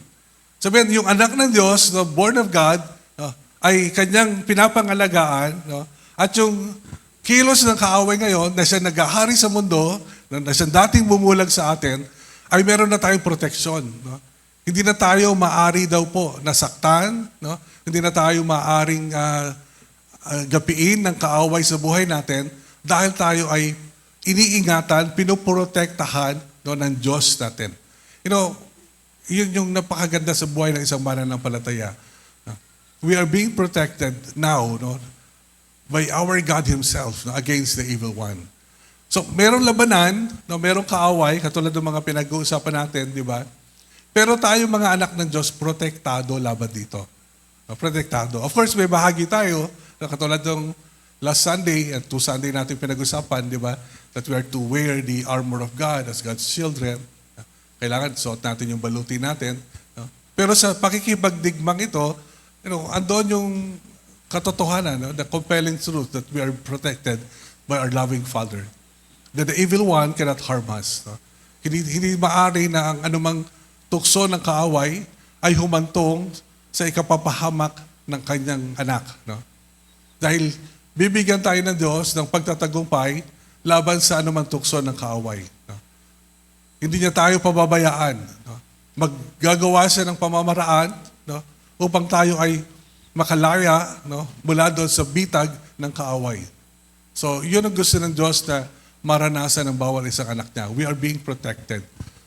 Sabihin, yung anak ng Diyos, no, born of God, no, ay kanyang pinapangalagaan, no? At yung kilos ng kaaway ngayon, na siya naghahari sa mundo, na siya dating bumulag sa atin, ay meron na tayong proteksyon. No? Hindi na tayo maari daw po nasaktan, no? Hindi na tayo maaring gapiin ng kaaway sa buhay natin dahil tayo ay iniingatan, pinoprotektahan, no, ng Diyos natin. You know, yun yung napakaganda sa buhay ng isang mananampalataya. No? We are being protected now, no, by our God Himself, no, against the evil one. So, merong labanan, no, merong kaaway, katulad ng mga pinag-uusapan natin, di ba? Pero tayo mga anak ng Diyos, protektado laban dito. No, protektado. Of course, may bahagi tayo, no, katulad ng last Sunday, at 2 Sunday natin pinag-usapan, di ba? That we are to wear the armor of God as God's children. Kailangan suot natin yung baluti natin. No? Pero sa pakikipagdigmang ito, you know, andon yung katotohanan, no? The compelling truth that we are protected by our loving Father. That the evil one cannot harm us. No? Hindi maaari na ang anumang tukso ng kaaway ay humantong sa ikapapahamak ng kanyang anak. No? Dahil bibigyan tayo ng Diyos ng pagtatagumpay laban sa anumang tukso ng kaaway. No? Hindi niya tayo pababayaan. No? Maggagawa siya ng pamamaraan, no, upang tayo ay makalaya, no, mula doon sa bitag ng kaaway. So, yun ang gusto ng Diyos na maranasan ng bawat isang anak niya. We are being protected.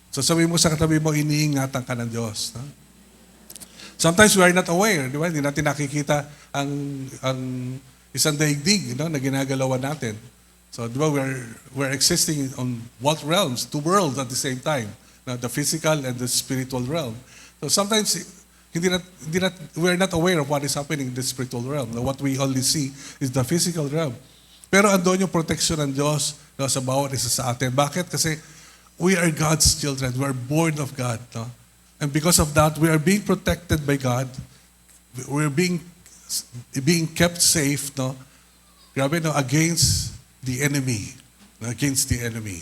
So, sabi mo sa katabi mo, iniingatan ka ng Diyos. No? Sometimes we are not aware, di ba? Hindi natin nakikita ang isang daigdig, na ginagalawan natin. So, di ba, we're existing on what realms? Two worlds at the same time. The physical and the spiritual realm. So, sometimes we're not aware of what is happening in the spiritual realm. What we only see is the physical realm. Pero andun yung protection ng Diyos sa bawat isa sa atin. Bakit? Kasi we are God's children. We are born of God. No? And because of that, we are being protected by God. We're being kept safe, no? Grabe, no? Against the enemy. No? Against the enemy.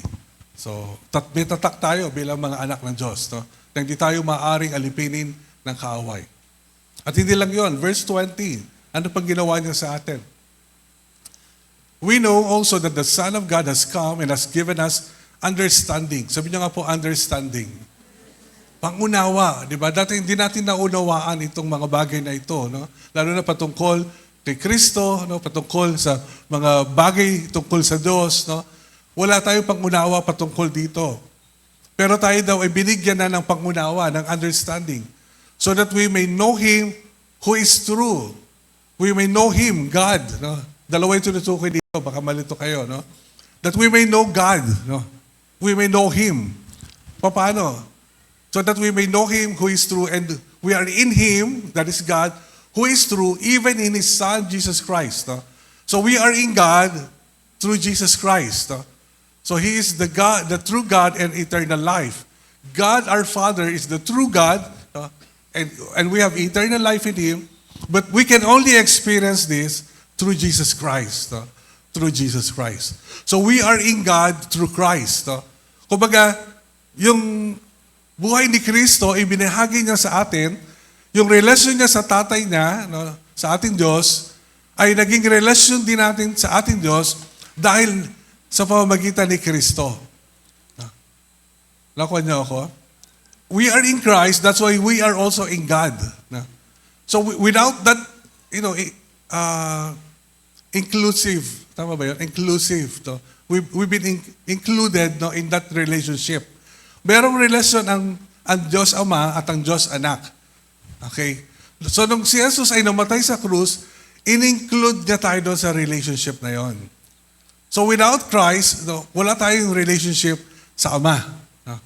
So, may tatak tayo bilang mga anak ng Diyos. No? Na hindi tayo maaaring alipinin ng kaaway. At hindi lang yon. Verse 20, ano pang ginawa niya sa atin? We know also that the Son of God has come and has given us understanding. Sabi niyo nga po, understanding. Pangunawa, di ba? Dati hindi natin naunawaan itong mga bagay na ito, no? Lalo na patungkol kay Kristo, no? Patungkol sa mga bagay tungkol sa Diyos, no? Wala tayong pangunawa patungkol dito. Pero tayo daw ay binigyan na ng pangunawa, ng understanding, so that we may know Him who is true. We may know Him, God, no? Dalawa yung tinutukoy dito, baka malito kayo, no? That we may know God, no? We may know Him. Paano? So that we may know Him who is true, and we are in Him, that is God, who is true, even in His Son, Jesus Christ. No? So we are in God through Jesus Christ. No? So He is the God, the true God and eternal life. God, our Father, is the true God, no? and we have eternal life in Him, but we can only experience this through Jesus Christ. No? Through Jesus Christ. So we are in God through Christ. No? Kumbaga, yung buhay ni Kristo, ibinahagi niya sa atin, yung relasyon niya sa tatay niya, no, sa ating Diyos, ay naging relasyon din natin sa ating Diyos dahil sa pamamagitan ni Kristo. Nakuha niyo ako? We are in Christ, that's why we are also in God. No? So without that, inclusive, tama ba yun? Inclusive. No? We've been included, no, in that relationship. Merong relasyon ang Diyos Ama at ang Diyos Anak. Okay? So nung si Jesus ay namatay sa krus, in-include niya tayo doon sa relationship na yon. So without Christ, no, wala tayong relationship sa Ama. No?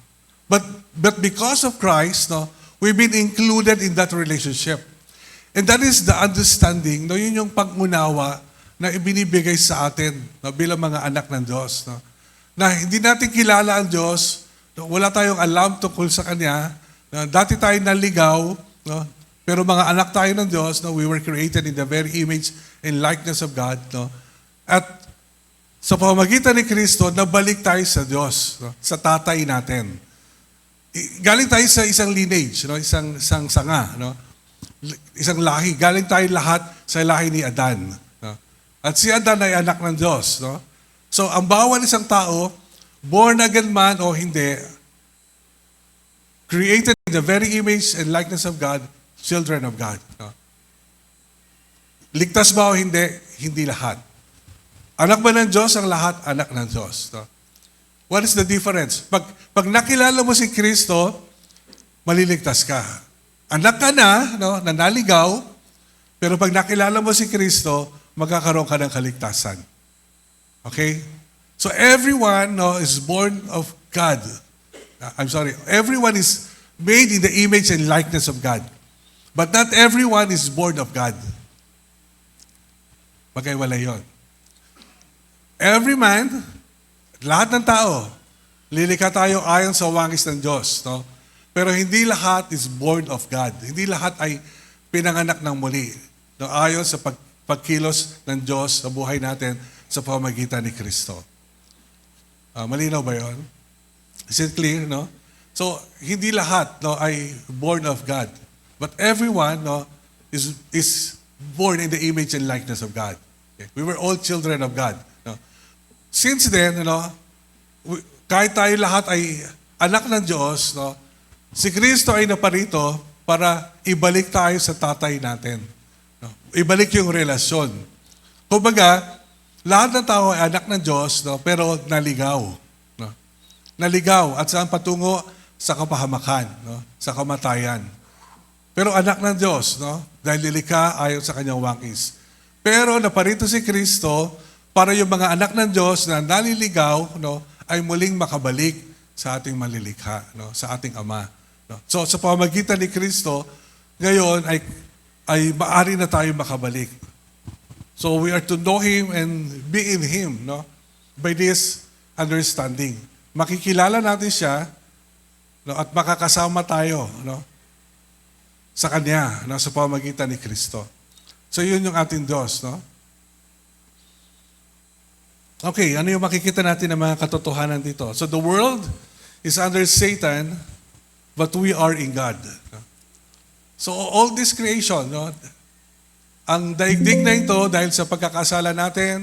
But because of Christ, no, we've been included in that relationship. And that is the understanding, no, yun yung pag-unawa na ibinibigay sa atin, no, bilang mga anak ng Diyos. No? Na hindi natin kilala ang Diyos, no, wala tayong alam tungkol sa Kanya, no, dati tayo naligaw, no, pero mga anak tayo ng Diyos, no, we were created in the very image and likeness of God. No? At sa pamamagitan ni Kristo, nabalik tayo sa Diyos, no, sa tatay natin. Galing tayo sa isang lineage, no, isang sanga, no? Isang lahi. Galing tayo lahat sa lahi ni Adan. No? At si Adan ay anak ng Diyos. No? So, ang bawat isang tao, born again man o hindi, created in the very image and likeness of God, children of God. No? Ligtas ba o hindi? Hindi lahat. Anak ba ng Diyos? Ang lahat, anak ng Diyos. No? What is the difference? Pag nakilala mo si Kristo, maliligtas ka. Anak ka na, no, nanaligaw, pero pag nakilala mo si Kristo, magkakaroon ka ng kaligtasan. Okay? So everyone, no, is born of God. Everyone is made in the image and likeness of God. But not everyone is born of God. Magkaiwala yun. Every man, lahat ng tao, lilikha tayo ayon sa wangis ng Diyos, no? Pero hindi lahat is born of God. Hindi lahat ay pinanganak ng muli. No, ayon sa pagkilos ng Diyos sa buhay natin sa pamamagitan ni Kristo. Malinaw ba yun? Is it clear? No? So, hindi lahat, no, ay born of God. But everyone, no, is born in the image and likeness of God. Okay? We were all children of God. No? Since then, kahit tayo lahat ay anak ng Diyos, no, si Kristo ay naparito para ibalik tayo sa tatay natin. No? Ibalik yung relasyon. Kumbaga, lahat ng tao ay anak ng Diyos, no? Pero naligaw. No? Naligaw at saan patungo? Sa kapahamakan, no? Sa kamatayan. Pero anak ng Diyos, no? Dahil nilikha ayon sa kanyang wangis. Pero naparito si Kristo para yung mga anak ng Diyos na naliligaw, no? Ay muling makabalik sa ating malilikha, no? Sa ating Ama. No? So sa pamamagitan ni Kristo, ngayon ay maaari na tayo makabalik. So we are to know Him and be in Him, no? By this understanding. Makikilala natin siya, no? At makakasama tayo, no? Sa Kanya, no? Sa pamamagitan ni Kristo. So yun yung ating Diyos, no? Okay, ano yung makikita natin ng mga katotohanan dito? So the world is under Satan, but we are in God. No? So all this creation, no? Ang daigdig na ito dahil sa pagkakasala natin,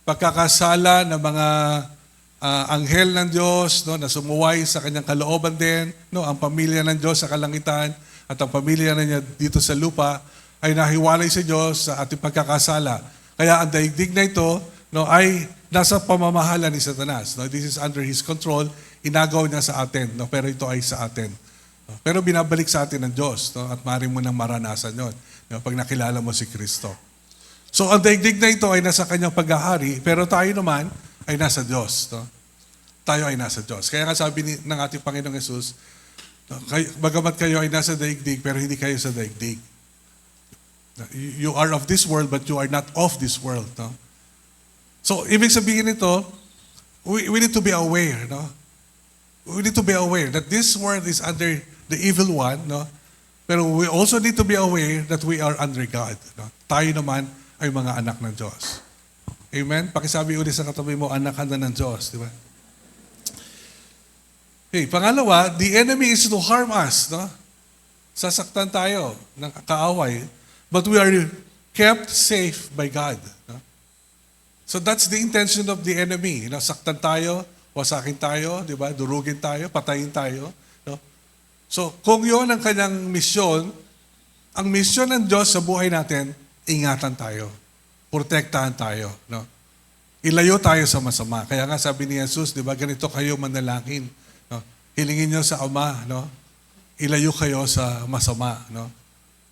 pagkakasala ng mga anghel ng Diyos, no, na sumuway sa kanyang kalooban din, no, ang pamilya ng Diyos sa kalangitan at ang pamilya na niya dito sa lupa ay nahiwalay sa Diyos sa ating pagkakasala. Kaya ang daigdig na ito, no, ay nasa pamamahala ni Satanas. No? This is under his control. Inagaw niya sa atin, no, pero ito ay sa atin. No? Pero binabalik sa atin ng Diyos, no, at maaari mo nang maranasan yon, no, pag nakilala mo si Kristo. So ang daigdig na ito ay nasa kanyang paghahari, pero tayo naman ay nasa Diyos. No? Tayo ay nasa Diyos. Kaya nga sabi ng ating Panginoong Yesus, no, bagamat kayo ay nasa daigdig, pero hindi kayo sa daigdig. You are of this world, but you are not of this world. No? So, ibig sabihin nito, we need to be aware. No? We need to be aware that this world is under the evil one, no? Pero we also need to be aware that we are under God. No? Tayo naman ay mga anak ng Diyos. Amen? Pakisabi ulit sa katabi mo, anak ka na ng Diyos. Di ba? Okay, pangalawa, the enemy is to harm us. No? Sasaktan tayo ng kaaway, but we are kept safe by God. No? So that's the intention of the enemy. You know, saktan tayo, wasakin tayo, di ba? Durugin tayo, patayin tayo. No? So kung yun ang kanyang misyon, ang misyon ng Diyos sa buhay natin, ingatan tayo. Protektahan tayo. No? Ilayo tayo sa masama. Kaya nga sabi ni Jesus, di ba, ganito kayo manalangin. No? Hilingin nyo sa Ama, no? Ilayo kayo sa masama. No?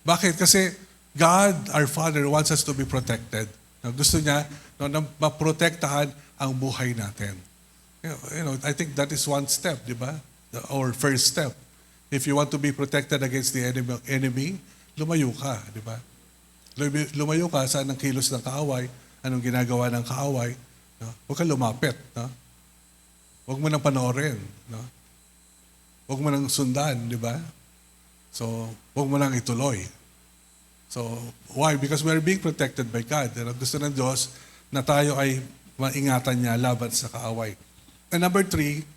Bakit? Kasi God, our Father, wants us to be protected. No? Gusto niya, no, na maprotektahan ang buhay natin. You know, I think that is one step, di ba? Or first step. If you want to be protected against the enemy, lumayo ka, di ba? Lumayo ka saan ang kilos ng kaaway, anong ginagawa ng kaaway. No? Huwag ka lumapit. No? Huwag mo nang panoorin. No? Huwag mo nang sundan, di ba? So, huwag mo nang ituloy. So, why? Because we are being protected by God. Gusto ng Diyos na tayo ay maingatan niya laban sa kaaway. And number 3,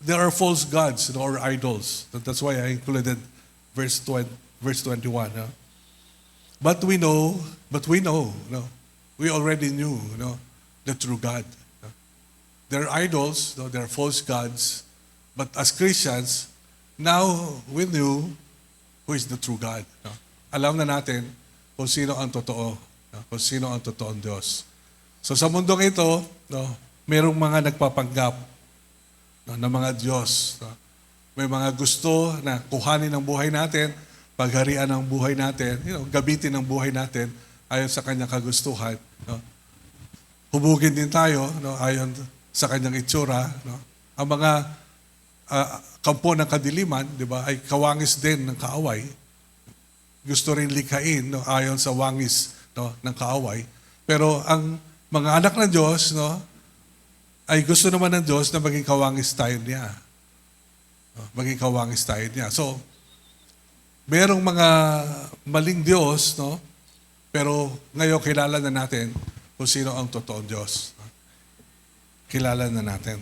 there are false gods, or idols. That's why I included verse 21. No? But we know, no? We already knew, no? The true God. No? There are idols, no? There are false gods. But as Christians, now we knew who is the true God. No? Alam na natin kung sino ang totoo. No? Kung sino ang totoong Diyos. So sa mundong ito, no, mayroong mga nagpapanggap, no, na mga Diyos. No? May mga gusto na kuhanin ang buhay natin, pagharian ang buhay natin, gabitin ang buhay natin ayon sa kanyang kagustuhan. No? Hubugin din tayo, no, ayon sa kanyang itsura. No? Ang mga kampo ng kadiliman, di ba, ay kawangis din ng kaaway. Gusto rin likhain, no, ayon sa wangis, no, ng kaaway. Pero ang mga anak ng Diyos, no, ay gusto naman ng Diyos na maging kawangis tayo niya. No, maging kawangis tayo niya. So, merong mga maling Diyos, no, pero ngayon kilala na natin kung sino ang totoong Diyos. No? Kilala na natin.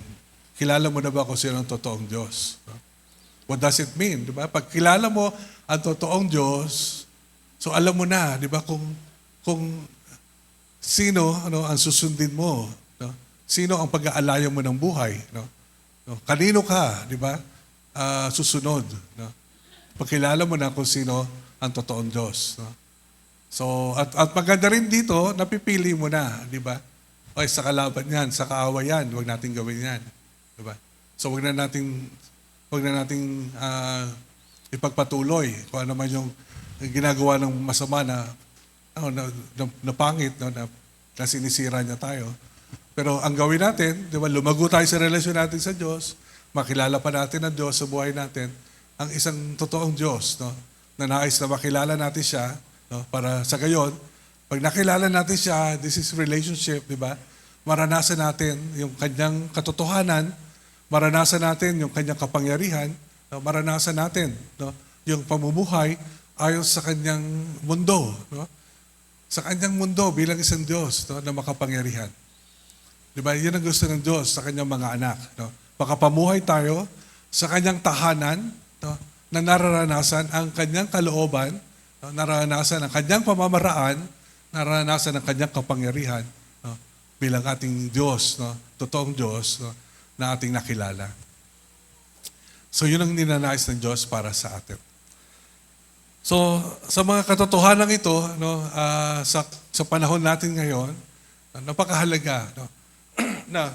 Kilala mo na ba kung sino ang totoong Diyos? No? What does it mean? Diba? Pag kilala mo ang totoong Diyos, so alam mo na, di ba, kung sino ang susundin mo, no? Sino ang pag-aalayan mo ng buhay, no? Kanino ka, di ba, susunod, no? Pagkilala mo na kung sino ang totoong Diyos, no? So at maganda rin dito, napipili mo na, di ba? okay, sa kalaban yan, sa kaaway yan, huwag natin gawin yan. Diba? So huwag na nating ipagpatuloy kung ano man yung ginagawa ng masama na pangit, na sinisira niya tayo. Pero ang gawin natin, di ba, lumago tayo sa relasyon natin sa Diyos, makilala pa natin ang Diyos sa buhay natin, ang isang totoong Diyos, na nais na makilala natin siya, para sa gayon, pag nakilala natin siya, this is relationship, di ba? Maranasan natin yung kanyang katotohanan, maranasan natin yung kanyang kapangyarihan, maranasan natin yung pamumuhay ayon sa kanyang mundo. Sa kanyang mundo bilang isang Diyos na makapangyarihan. Di ba? Yan ang gusto ng Diyos sa kanyang mga anak. Makapamuhay tayo sa kanyang tahanan na nararanasan ang kanyang kalooban, nararanasan ang kanyang pamamaraan, nararanasan ang kanyang kapangyarihan bilang ating Diyos, totoong Diyos na ating nakilala. So yun ang ninanais ng Diyos para sa atin. So sa mga katotohanan ito, sa panahon natin ngayon, napakahalaga na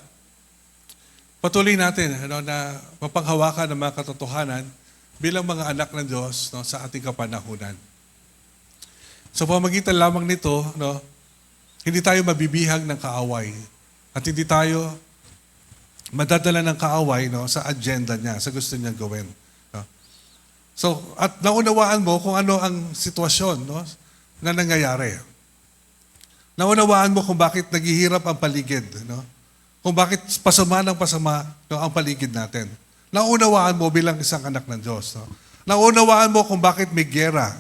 patuloy natin na mapanghawakan ng mga katotohanan bilang mga anak ng Diyos sa ating kapanahunan. Sa pamagitan lamang nito, hindi tayo mabibihag ng kaaway at hindi tayo madadala ng kaaway sa agenda niya, sa gusto niyang gawin. So, at naunawaan mo kung ano ang sitwasyon na nangyayari. Naunawaan mo kung bakit naghihirap ang paligid. Kung bakit pasama ng pasama ang paligid natin. Naunawaan mo bilang isang anak ng Diyos. Naunawaan mo kung bakit may giyera.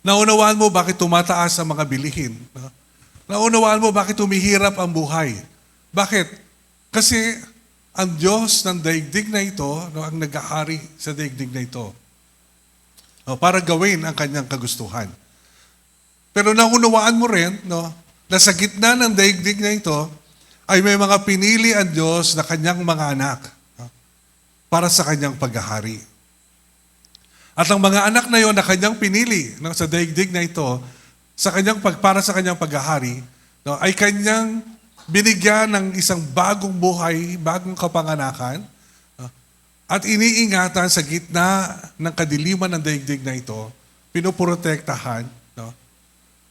Naunawaan mo bakit tumataas ang mga bilihin. Naunawaan mo bakit humihirap ang buhay. Bakit? Kasi ang Diyos ng daigdig na ito, ang nag-aari sa daigdig na ito, para gawin ang kanyang kagustuhan. Pero naunawaan mo rin na sa gitna ng daigdig na ito, ay may mga pinili ang Diyos na kanyang mga anak para sa kanyang paghahari. At ang mga anak na yon na kanyang pinili sa daigdig na ito, para sa kanyang paghahari, ay kanyang binigyan ng isang bagong buhay, bagong kapanganakan, at iniingatan sa gitna ng kadiliman ng daigdig na ito, pinoprotektahan.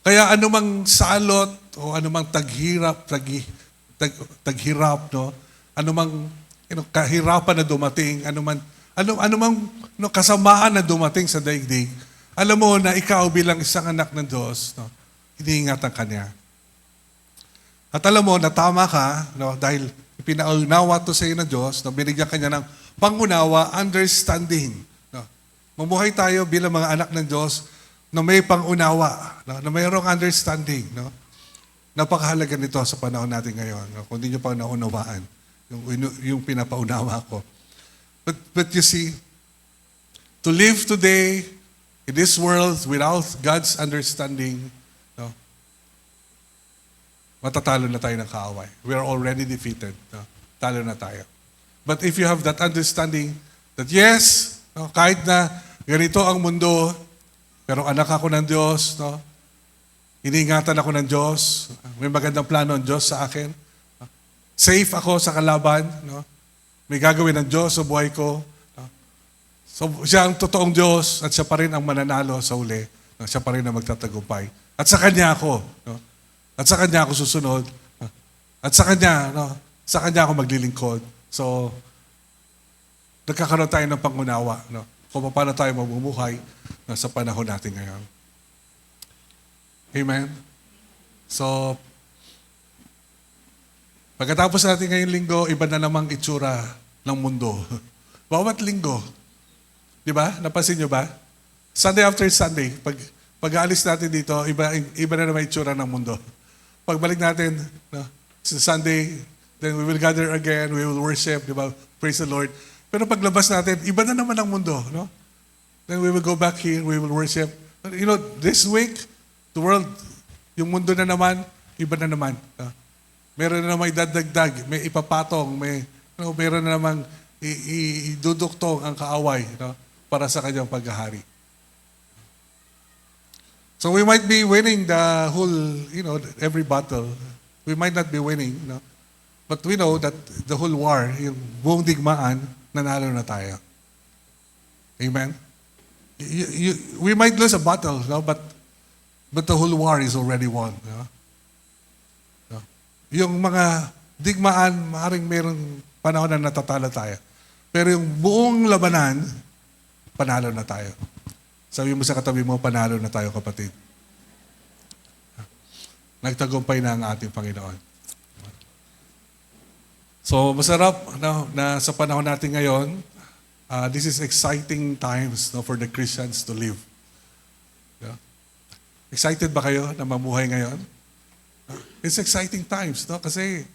Kaya anumang salot o anumang taghirap, anumang kahirapan na dumating, anumang kasamaan na dumating sa daigdig, alam mo na ikaw bilang isang anak ng Diyos, iniingatan ka niya. At alam mo na tama ka, dahil ipinaunawa to sa iyo ng Diyos, binigyan ka niya ng pangunawa, understanding. Mamuhay tayo bilang mga anak ng Diyos na may pangunawa, na mayroong understanding. Napakahalaga nito sa panahon natin ngayon. Kung hindi nyo pa naunawaan, yung pinapaunawa ko. But you see, to live today in this world without God's understanding, matatalo na tayo ng kaaway. We are already defeated. Talo na tayo. But if you have that understanding that yes, kahit na ganito ang mundo, pero anak ako ng Diyos, iniingatan ako ng Diyos, may magandang plano ng Diyos sa akin, safe ako sa kalaban, may gagawin ng Diyos sa buhay ko. So, siya ang totoong Diyos at siya pa rin ang mananalo sa uli. Siya pa rin ang magtatagumpay. At sa Kanya ako. At sa Kanya ako susunod. At sa Kanya ako maglilingkod. So, nagkakaroon tayo ng pangunawa. Kung paano tayo mamumuhay sa panahon natin ngayon. Amen? So, pagkatapos natin ngayong linggo, iba na namang itsura ng mundo. Bawat linggo. Di ba? Napansin nyo ba? Sunday after Sunday, pag aalis natin dito, iba na naman itsura ng mundo. Pagbalik natin sa Sunday, then we will gather again, we will worship, di ba? Praise the Lord. Pero paglabas natin, iba na naman ang mundo. Then we will go back here, we will worship. This week, the world, yung mundo na naman, iba na naman. Meron na naman idadagdag, may ipapatong, meron na naman iduduktong ang kaaway para sa kanyang paghahari. So we might be winning the whole, every battle. We might not be winning, no? But we know that the whole war, yung buong digmaan, nanalo na tayo. Amen? We might lose a battle, no? But the whole war is already won. No? No? Yung mga digmaan, maaaring mayroong panahon na natatalo tayo. Pero yung buong labanan, panalo na tayo. Sabi mo sa katabi mo, panalo na tayo, kapatid. Nagtagumpay na ang ating Panginoon. So, masarap na sa panahon natin ngayon, this is exciting times, no, for the Christians to live. Yeah. Excited ba kayo na mamuhay ngayon? It's exciting times, no? Kasi,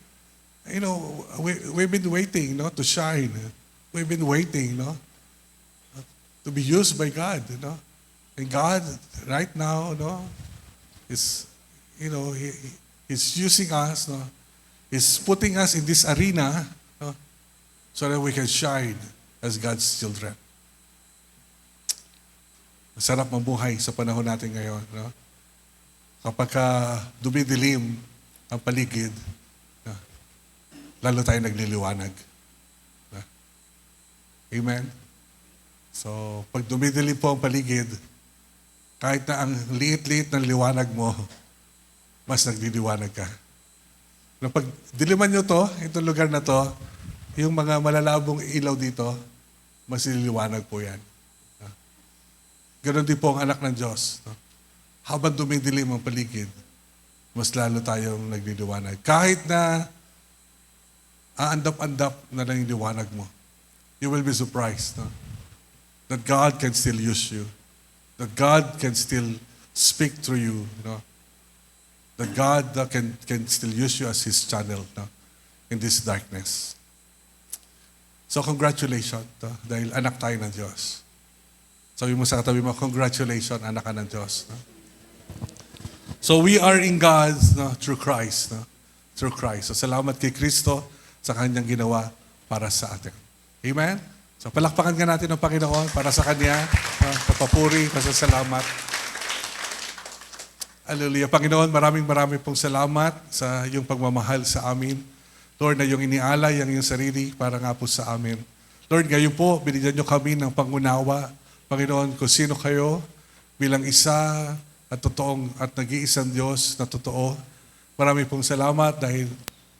you know, we've been waiting, no, to shine. We've been waiting, no, to be used by God, you know. And God, right now, no, is, you know, He's using us, no, He's putting us in this arena, no, so that we can shine as God's children. Masarap mabuhay sa panahon natin ngayon, no? Kapag dumidilim ang paligid, no, lalo tayo nagliliwanag. No? Amen? So, pag dumidilim po ang paligid, kahit na ang liit-liit ng liwanag mo, mas nagliliwanag ka. No, pag diliman nyo to, itong lugar na to, yung mga malalabong ilaw dito, mas nililiwanag po yan. No? Ganon din po ang anak ng Diyos. No? Habang dumidilim ang paligid, mas lalo tayong nagliliwanag. Kahit na aandap-andap na lang yung liwanag mo, you will be surprised, no? That God can still use you. That God can still speak through you, you know. That God can still use you as His channel, no, in this darkness. So congratulations, no, dahil anak tayo ng Diyos. Sabi mo sa katabi mo, congratulations, anak ka ng Diyos. No? So we are in God, no, through Christ. No? Through Christ. So salamat kay Kristo sa Kanyang ginawa para sa atin. Amen? So palakpakan ka natin ng Panginoon para sa Kanya. No? Kapapuri, pasasalamat. Hallelujah. Panginoon, maraming pong salamat sa iyong pagmamahal sa amin. Lord, na iyong inialay ang iyong sarili para nga po sa amin. Lord, ngayon po, binigyan niyo kami ng pangunawa. Panginoon, kung sino kayo bilang isa at totoong at nag-iisang Diyos na totoo. Maraming pong salamat dahil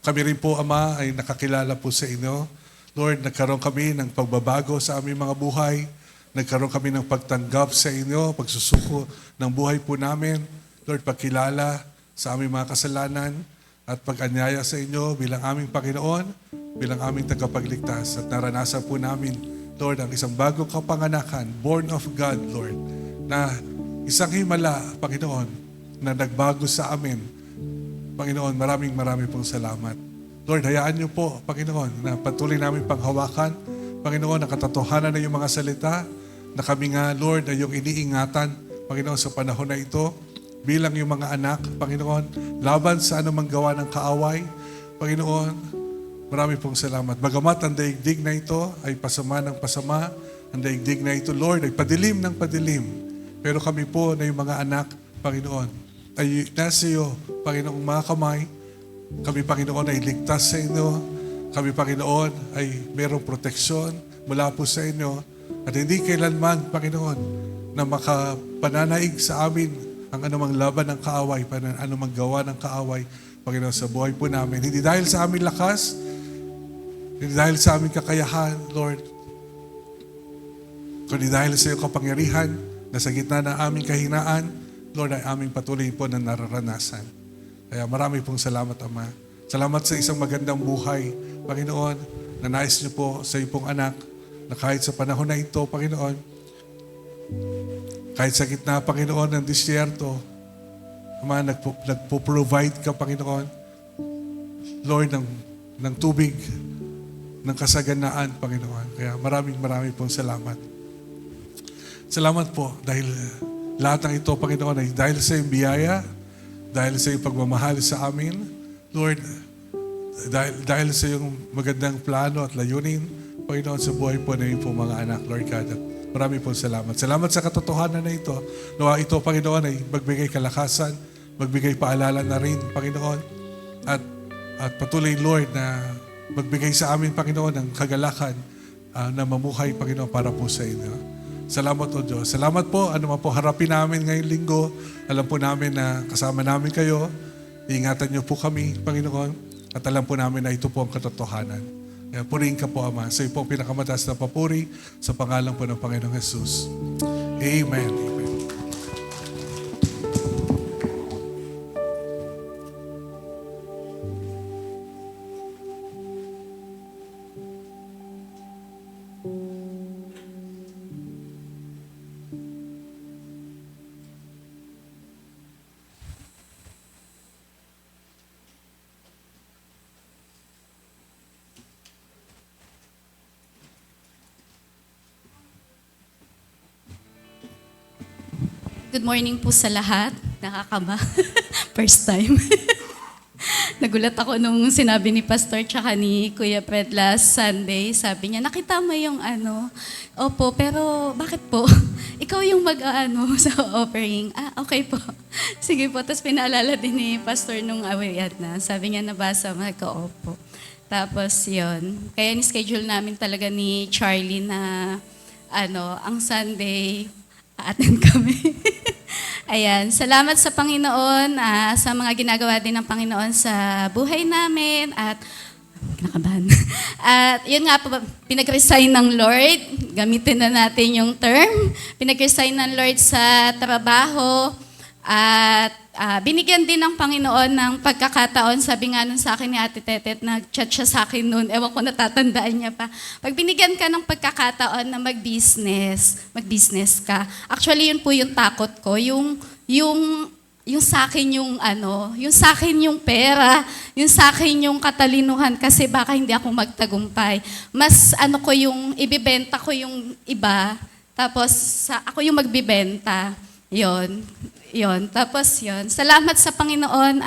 kami rin po, Ama, ay nakakilala po sa inyo. Lord, nagkaroon kami ng pagbabago sa aming mga buhay. Nagkaroon kami ng pagtanggap sa inyo, pagsusuko ng buhay po namin. Lord, pagkilala sa aming mga kasalanan at pag-anyaya sa inyo bilang aming Panginoon, bilang aming tagapagligtas. At naranasan po namin, Lord, ang isang bagong kapanganakan, born of God, Lord, na isang himala, Panginoon, na nagbago sa amin. Panginoon, maraming pong salamat. Lord, hayaan niyo po, Panginoon, na patuloy namin panghawakan, Panginoon, ang katotohanan na yung mga salita, na kami nga, Lord, ay yung iniingatan, Panginoon, sa panahon na ito, bilang yung mga anak, Panginoon, laban sa anumang gawa ng kaaway. Panginoon, marami pong salamat. Bagamat ang daigdig na ito ay pasama ng pasama, ang daigdig na ito, Lord, ay padilim ng padilim. Pero kami po na yung mga anak, Panginoon, ay nasa iyo, Panginoong mga kamay. Kami, Panginoon, ay ligtas sa inyo. Kami, Panginoon, ay mayroong proteksyon mula po sa inyo. At hindi kailanman, Panginoon, na makapananaig sa amin ang anumang laban ng kaaway, anumang gawa ng kaaway, Panginoon, sa buhay po namin. Hindi dahil sa aming lakas, hindi dahil sa aming kakayahan, Lord, kundi dahil sa iyong kapangyarihan na sa gitna ng aming kahinaan, Lord, ay aming patuloy po na nararanasan. Kaya marami pong salamat, Ama. Salamat sa isang magandang buhay, Panginoon, na nais niyo po sa iyong pong anak, na kahit sa panahon na ito, Panginoon, kahit sa gitna, Panginoon, ng disyerto, Ama, nagpo-provide ka, Panginoon, Lord, ng tubig, ng kasaganaan, Panginoon. Kaya maraming pong salamat. Salamat po dahil lahat ng ito, Panginoon, ay dahil sa iyong biyaya, dahil sa iyong pagmamahal sa amin, Lord, dahil sa iyong magandang plano at layunin, Panginoon, sa buhay po na iyong pong mga anak, Lord God. At marami pong salamat. Salamat sa katotohanan na ito. Nawa ito, Panginoon, ay magbigay kalakasan, magbigay paalala na rin, Panginoon, at patuloy, Lord, na magbigay sa amin, Panginoon, ng kagalakan na mamuhay, Panginoon, para po sa inyo. Salamat o Diyos. Salamat po. Ano man po harapin namin ngayong linggo, alam po namin na kasama namin kayo. Iingatan niyo po kami, Panginoon. At alam po namin na ito po ang katotohanan. Kaya purihin ka po, Ama. Sa iyo po ang pinakamataas na papuri sa pangalan po ng Panginoong Jesus. Amen. Amen. Good morning po sa lahat. Nakakaba. First time. Nagulat ako nung sinabi ni Pastor tsaka ni Kuya Fred last Sunday. Sabi niya, nakita mo yung ano? Opo, pero bakit po? Ikaw yung mag-ano sa offering. Okay po. Sige po. Tapos pinaalala din ni Pastor nung awayat na. Sabi niya, nabasa mo ko, opo. Tapos yon. Kaya ni-schedule namin talaga ni Charlie na ang Sunday, attend kami. Ayan, salamat sa Panginoon, sa mga ginagawa din ng Panginoon sa buhay namin at kinakabahan. At yun nga po, pinag-resign ng Lord, gamitin na natin yung term, pinag-resign ng Lord sa trabaho at binigyan din ng Panginoon ng pagkakataon. Sabi nga nun sa akin ni Ate Tetet, nag-chat siya sa akin noon, ewan ko natatandaan niya pa. Pag binigyan ka ng pagkakataon na mag-business ka. Actually, yun po yung takot ko, yung sa akin yung sa akin yung pera, yung sa akin yung katalinuhan kasi baka hindi ako magtagumpay. Mas ko yung ibibenta ko yung iba, tapos ako yung magbibenta. Yon. Tapos yon. Salamat sa Panginoon.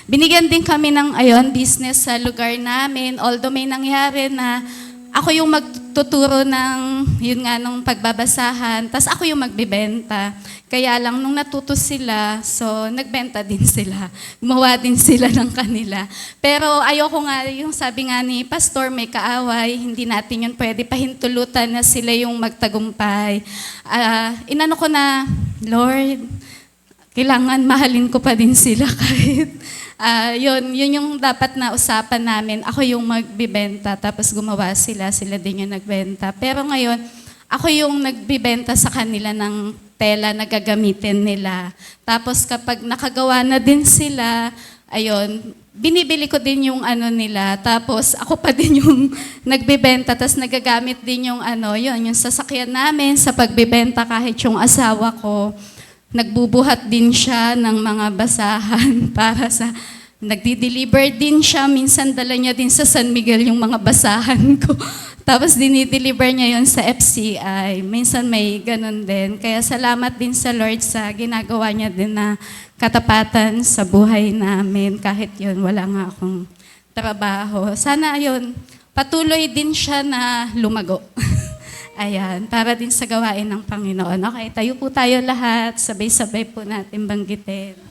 Binigyan din kami ng business sa lugar namin. Although may nangyari na ako yung magtuturo ng nung pagbabasahan, tapos ako yung magbibenta. Kaya lang nung natuto sila, so nagbenta din sila. Gumawa din sila ng kanila. Pero ayoko nga, yung sabi nga ni Pastor, may kaaway, hindi natin yun pwede pahintulutan na sila yung magtagumpay. Inano ko na, Lord, kailangan mahalin ko pa din sila kahit yun yung dapat na usapan namin. Ako yung magbibenta, tapos gumawa sila din yung nagbenta. Pero ngayon, ako yung nagbibenta sa kanila ng tela na gagamitin nila. Tapos kapag nakagawa na din sila, binibili ko din yung nila. Tapos ako pa din yung nagbibenta, tapos nagagamit din yung yung sasakyan namin sa pagbibenta kahit yung asawa ko. Nagbubuhat din siya ng mga basahan para sa... Nagdi-deliver din siya. Minsan dala niya din sa San Miguel yung mga basahan ko. Tapos dinideliver niya yon sa FCI. Minsan may ganun din. Kaya salamat din sa Lord sa ginagawa niya din na katapatan sa buhay namin. Kahit yun, wala nga akong trabaho. Sana yun, patuloy din siya na lumago. Ayan, para din sa gawain ng Panginoon. Okay, tayo po tayo lahat. Sabay-sabay po natin banggitin.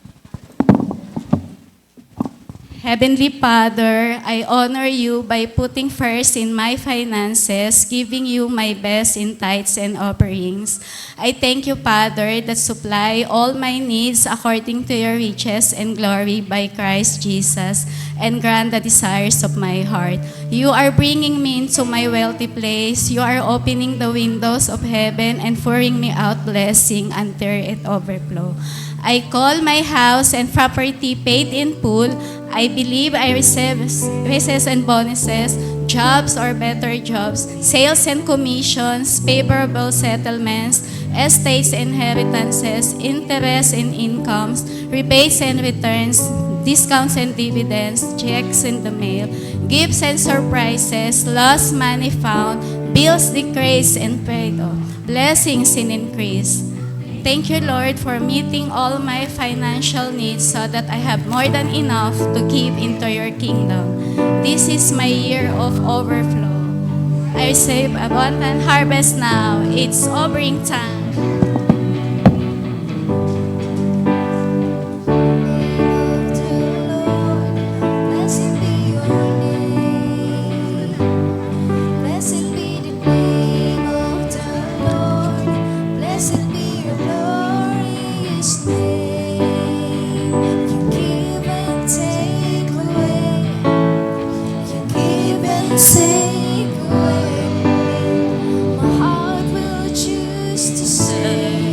Heavenly Father, I honor you by putting first in my finances, giving you my best in tithes and offerings. I thank you, Father, that supply all my needs according to your riches and glory by Christ Jesus, and grant the desires of my heart. You are bringing me into my wealthy place. You are opening the windows of heaven and pouring me out blessing until it overflow. I call my house and property paid in full. I believe I receive raises and bonuses, jobs or better jobs, sales and commissions, favorable settlements, estates and inheritances, interest and incomes, rebates and returns, discounts and dividends, checks in the mail, gifts and surprises, lost money found, bills decreased and paid off, blessings and increase. Thank you, Lord, for meeting all my financial needs so that I have more than enough to give into your kingdom. This is my year of overflow. I receive abundant harvest now. It's offering time. can take away. My heart will choose to say,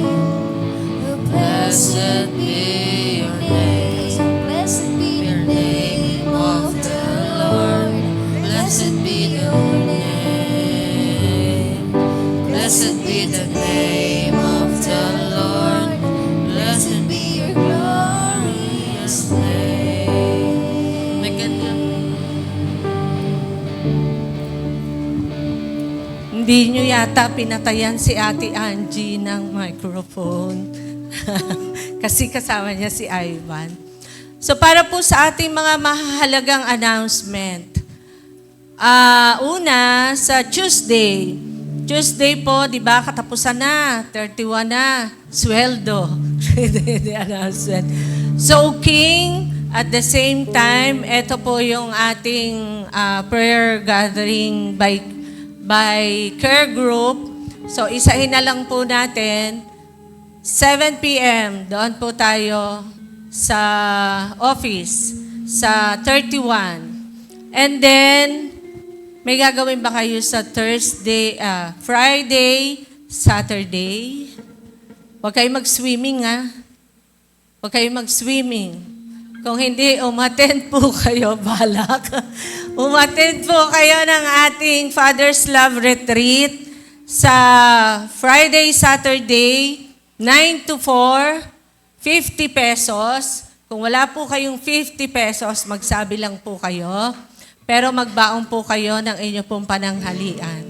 blessed be your name. Blessed be the name of the Lord. Blessed be your name. Blessed be the name of the Lord. Blessed be your glorious name. May ganyan. Hindi nyo yata pinatayan si Ate Angie ng microphone. Kasi kasama niya si Ivan. So para po sa ating mga mahalagang announcement. Una, sa Tuesday. Tuesday po, di ba, katapusan na. 31 na. Sweldo. The announcement. Soaking. At the same time, ito po yung ating prayer gathering by care group. So isahin na lang po natin. 7 p.m. doon po tayo sa office sa 31. And then, may gagawin ba kayo sa Friday, Saturday? Huwag kayo mag-swimming, ha? Huwag kayo mag-swimming. Kung hindi, umattend po kayo, balak. Umattend po kayo ng ating Father's Love Retreat sa Friday, Saturday, 9 to 4, 50 pesos. Kung wala po kayong 50 pesos, magsabi lang po kayo. Pero magbaon po kayo ng inyo pong pananghalian.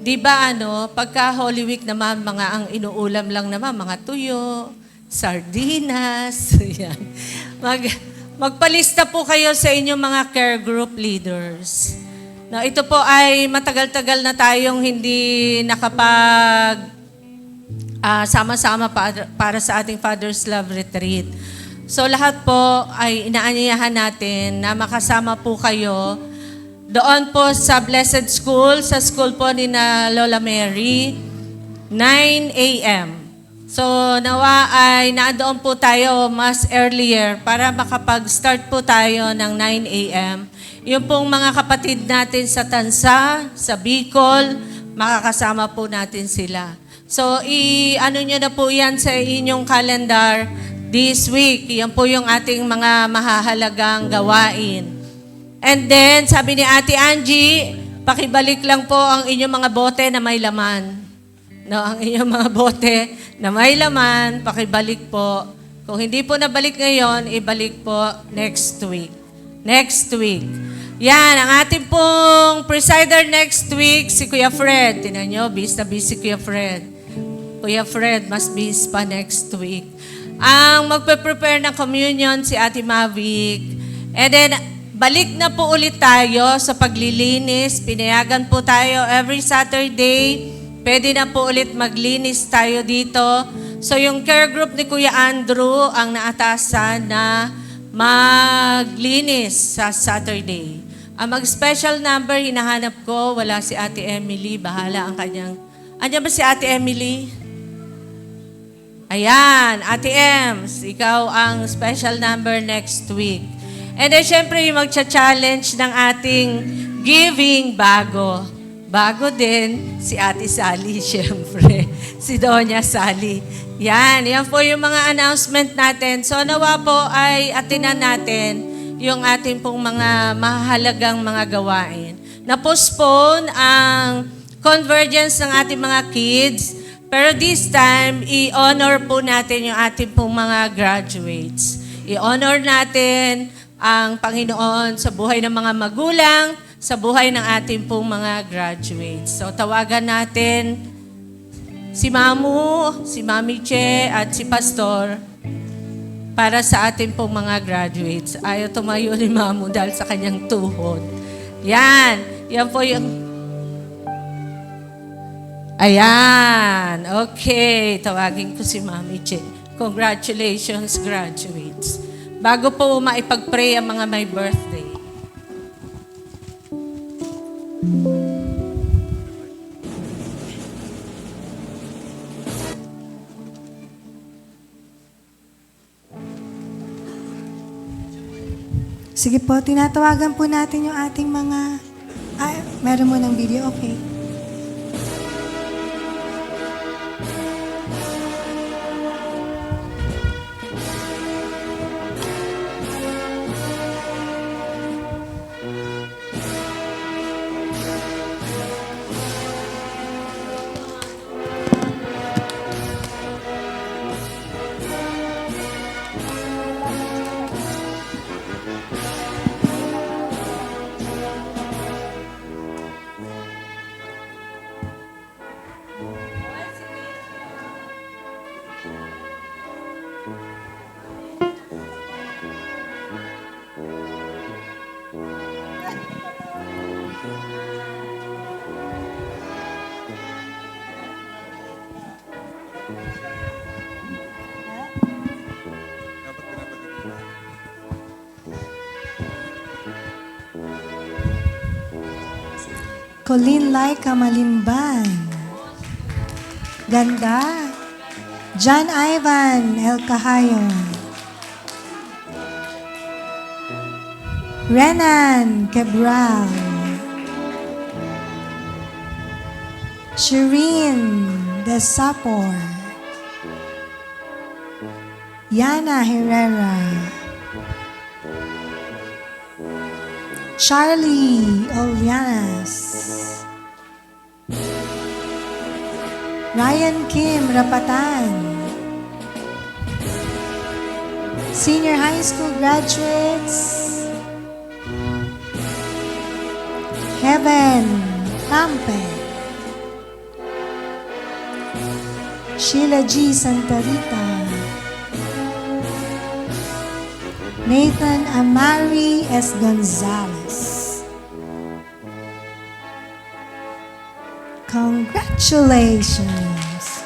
Di ba pagka Holy Week naman, mga ang inuulam lang naman, mga tuyo, sardinas, yan. Magpalista po kayo sa inyong mga care group leaders. Now, ito po ay matagal-tagal na tayong hindi sama-sama para sa ating Father's Love Retreat. So lahat po ay inaanyayahan natin na makasama po kayo doon po sa Blessed School, sa school po ni na Lola Mary, 9 a.m. So nawa ay naandoon po tayo mas earlier para makapag-start po tayo ng 9 a.m. Yung pong mga kapatid natin sa Tansa, sa Bicol, makakasama po natin sila. So nyo na po yan sa inyong calendar this week. Yan po yung ating mga mahahalagang gawain. And then, sabi ni Ate Angie, pakibalik lang po ang inyong mga bote na may laman. No, ang inyong mga bote na may laman, pakibalik po. Kung hindi po nabalik ngayon, ibalik po next week. Next week. Yan, ang ating pong presider next week, si Kuya Fred. Tingnan nyo, bis na bis si Kuya Fred. Kuya Fred, mas bis pa next week. Ang magpe-prepare ng communion, si Ate Mavic. And then, balik na po ulit tayo sa paglilinis. Pinayagan po tayo every Saturday. Pwede na po ulit maglinis tayo dito. So yung care group ni Kuya Andrew ang naatasan na maglinis sa Saturday. Ang mag-special number, hinahanap ko, wala si Ate Emily. Bahala ang kanyang... Andiyan ba si Ate Emily? Ayan, Ate Ems, ikaw ang special number next week. And then, syempre, yung magcha-challenge ng ating giving bago. Bago din, si Ate Sally, syempre. Si Doña Sally. Yan po yung mga announcement natin. So, nawa po ay atinan natin yung ating pong mga mahalagang mga gawain. Na-postpone ang convergence ng ating mga kids. Pero this time, i-honor po natin yung ating pong mga graduates. I-honor natin ang Panginoon sa buhay ng mga magulang, sa buhay ng ating pong mga graduates. So tawagan natin si Mamu, si Mami Che, at si Pastor para sa ating pong mga graduates. Ayaw tumayo ni Mamu dahil sa kanyang tuhod. Yan po yung... Ayan. Okay. Tawagin ko si Mami Che. Congratulations, graduates. Bago po maipag-pray ang mga may birthday. Sige po, tinatawagan po natin yung ating mga Meron mo ng video? Okay. Colleen Laika Malimban. Ganda. John Ivan El Cahayon. Renan Cabral. Shireen Desapor. Yana Herrera. Charlie Olianas. Ryan Kim Rapatan. Senior high school graduates. Heaven Tampe. Sheila G. Santarita. Nathan Amari S. Gonzalez. Congratulations!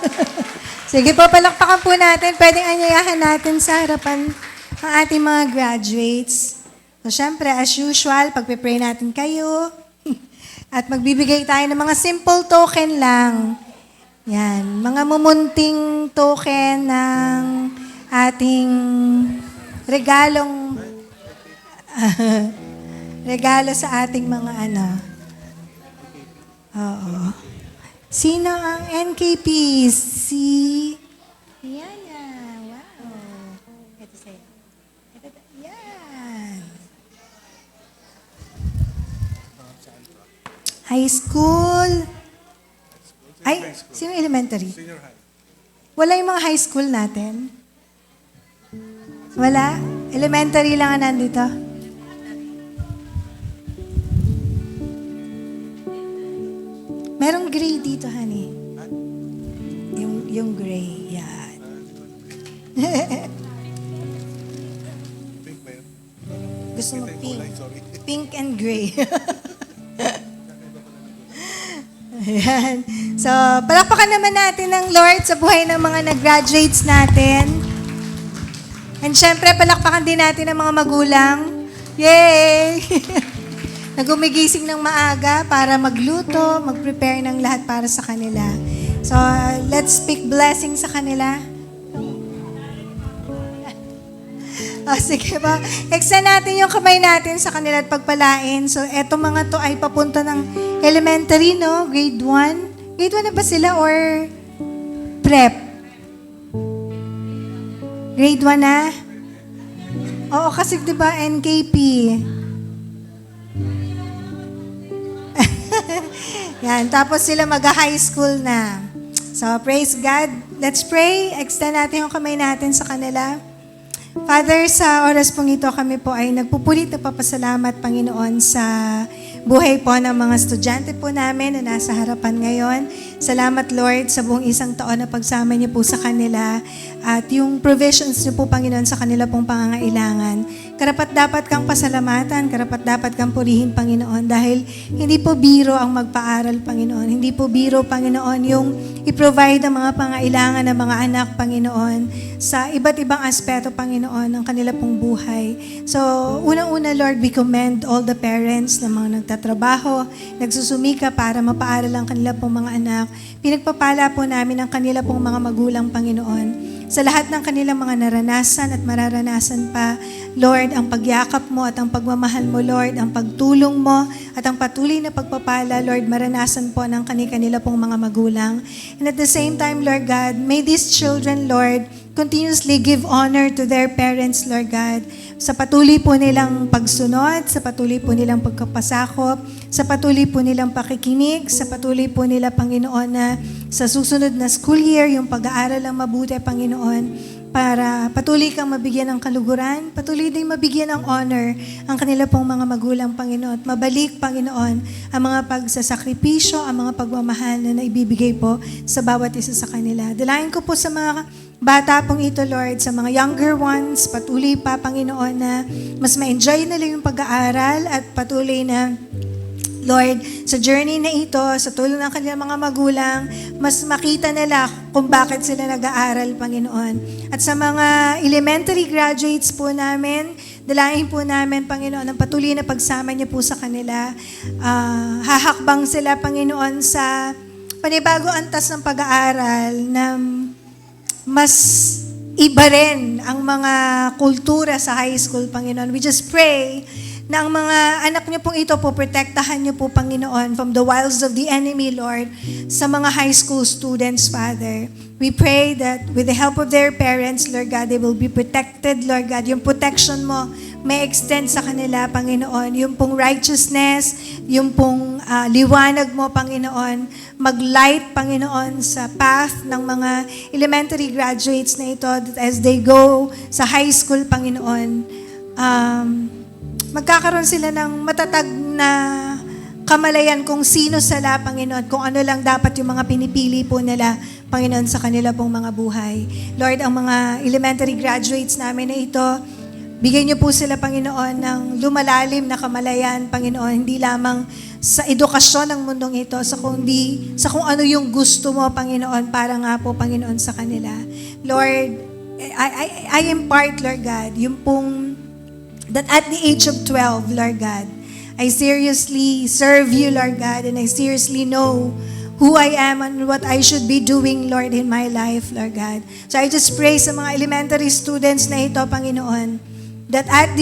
Sige po, palakpakan po natin. Pwedeng anyayahan natin sa harapan ang ating mga graduates. So, syempre, as usual, pagpipray natin kayo. At magbibigay tayo ng mga simple token lang. Yan, mga mumunting token ng ating regalo sa ating mga Oo. Sino ang NKP? Yana. Wow. Ito sa'yo. Yan. High school. Ay, sino elementary? Senior high. Wala yung mga high school natin? Wala? Elementary lang ang nandito? Merong gray dito, honey. Yung gray, yan. Pink ba yun? Gusto mo pink? Sorry. Pink and gray. Ayan. So, palakpakan naman natin ng Lord sa buhay ng mga nag-graduates natin. And syempre, palakpakan din natin ang mga magulang. Yay! Nagumigising ng maaga para magluto, mag-prepare ng lahat para sa kanila. So, let's speak blessing sa kanila. Sige ba? Extend natin yung kamay natin sa kanila at pagpalain. So, eto mga to ay papunta ng elementary, no? Grade 1. Grade 1 na ba sila or prep? Grade 1 na? Oo, kasi diba NKP? Yan, tapos sila mag-high school na. So, praise God. Let's pray. Extend natin yung kamay natin sa kanila. Father, sa oras pong ito kami po ay nagpupulit na papasalamat, Panginoon, sa buhay po ng mga estudyante po namin na nasa harapan ngayon. Salamat, Lord, sa buong isang taon na pagsama niyo po sa kanila at yung provisions niyo po, Panginoon, sa kanila pong pangangailangan. Karapat-dapat kang pasalamatan, karapat-dapat kang purihin, Panginoon, dahil hindi po biro ang magpaaral, Panginoon. Hindi po biro, Panginoon, yung i-provide ang mga pangailangan ng mga anak, Panginoon, sa iba't ibang aspeto, Panginoon, ng kanila pong buhay. So, unang-una, Lord, we commend all the parents na mga nagtatrabaho, nagsusumika para mapaaral ang kanila pong mga anak. Pinagpapala po namin ang kanila pong mga magulang, Panginoon. sa lahat ng kanilang mga naranasan at mararanasan pa. Lord, ang pagyakap mo at ang pagmamahal mo, Lord, ang pagtulong mo at ang patuloy na pagpapala, Lord, maranasan po ng kanila pong mga magulang. And at the same time, Lord God, may these children, Lord, continuously give honor to their parents, Lord God, sa patuloy po nilang pagsunod, sa patuloy po nilang pagkapasakop, sa patuloy po nilang pakikinig, sa patuloy po nila, Panginoon, na sa susunod na school year, yung pag-aaral ang mabuti, Panginoon, para patuloy kang mabigyan ng kaluguran, patuloy din mabigyan ng honor ang kanila pong mga magulang, Panginoon, at mabalik, Panginoon, ang mga pagsasakripisyo, ang mga pagmamahal na naibibigay po sa bawat isa sa kanila. Dalayan ko po sa mga bata pong ito, Lord, sa mga younger ones, patuloy pa, Panginoon, na mas ma-enjoy nila yung pag-aaral at patuloy na, Lord, sa journey na ito, sa tulong ng kanilang mga magulang, mas makita nila kung bakit sila nag-aaral, Panginoon. At sa mga elementary graduates po namin, dalahin po namin, Panginoon, ang patuloy na pagsama niyo po sa kanila. Hahakbang sila, Panginoon, sa panibago antas ng pag-aaral na mas iba rin ang mga kultura sa high school, Panginoon. We just pray na ang mga anak niyo pong ito po, protektahan niyo po, Panginoon, from the wiles of the enemy, Lord, sa mga high school students, Father. We pray that with the help of their parents, Lord God, they will be protected, Lord God. Yung protection mo may extend sa kanila, Panginoon. Yung pong righteousness, yung pong liwanag mo, Panginoon, mag-light, Panginoon, sa path ng mga elementary graduates na ito that as they go sa high school, Panginoon, magkakaroon sila ng matatag na kamalayan kung sino sila, Panginoon, kung ano lang dapat yung mga pinipili po nila, Panginoon, sa kanila pong mga buhay. Lord, ang mga elementary graduates namin na ito, bigyan niyo po sila, Panginoon, ng lumalalim na kamalayan, Panginoon, hindi lamang sa edukasyon ng mundong ito, sa kung ano yung gusto mo, Panginoon, para nga po, Panginoon, sa kanila. Lord, I impart, Lord God, yung pong that at the age of 12, Lord God, I seriously serve you, Lord God, and I seriously know who I am and what I should be doing, Lord, in my life, Lord God. So I just pray sa mga elementary students na ito, Panginoon, that at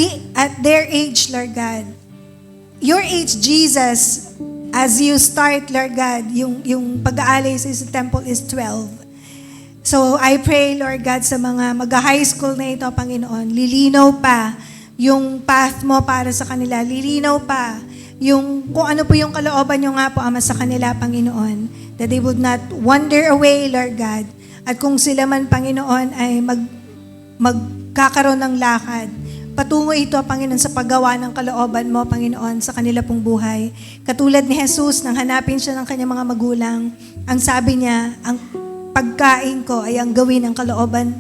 their age, Lord God, your age, Jesus, as you start, Lord God, yung pag-aalay sa temple is 12. So I pray, Lord God, sa mga mag-high school na ito, Panginoon, lilinaw pa yung path mo para sa kanila. Lilinaw pa yung kung ano po yung kalooban nyo nga po, Ama, sa kanila, Panginoon. That they would not wander away, Lord God. At kung sila man, Panginoon, ay magkakaroon ng lakad, patungo ito, Panginoon, sa paggawa ng kalooban mo, Panginoon, sa kanila pong buhay. Katulad ni Jesus, nang hanapin siya ng kanyang mga magulang, ang sabi niya, ang pagkain ko ay ang gawin ng kalooban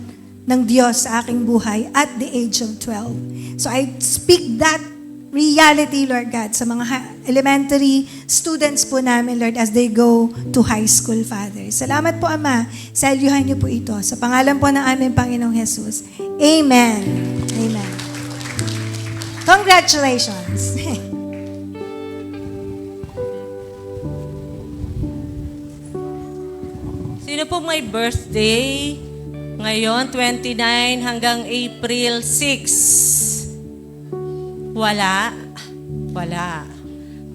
ng Diyos sa aking buhay at the age of 12. So I speak that reality, Lord God, sa mga elementary students po namin, Lord, as they go to high school, Father. Salamat po, Ama. Saluhan niyo po ito. Sa pangalan po ng aming Panginoong Jesus. Amen. Amen. Congratulations. Sino po may birthday? Ngayon, 29 hanggang April 6. Wala? Wala.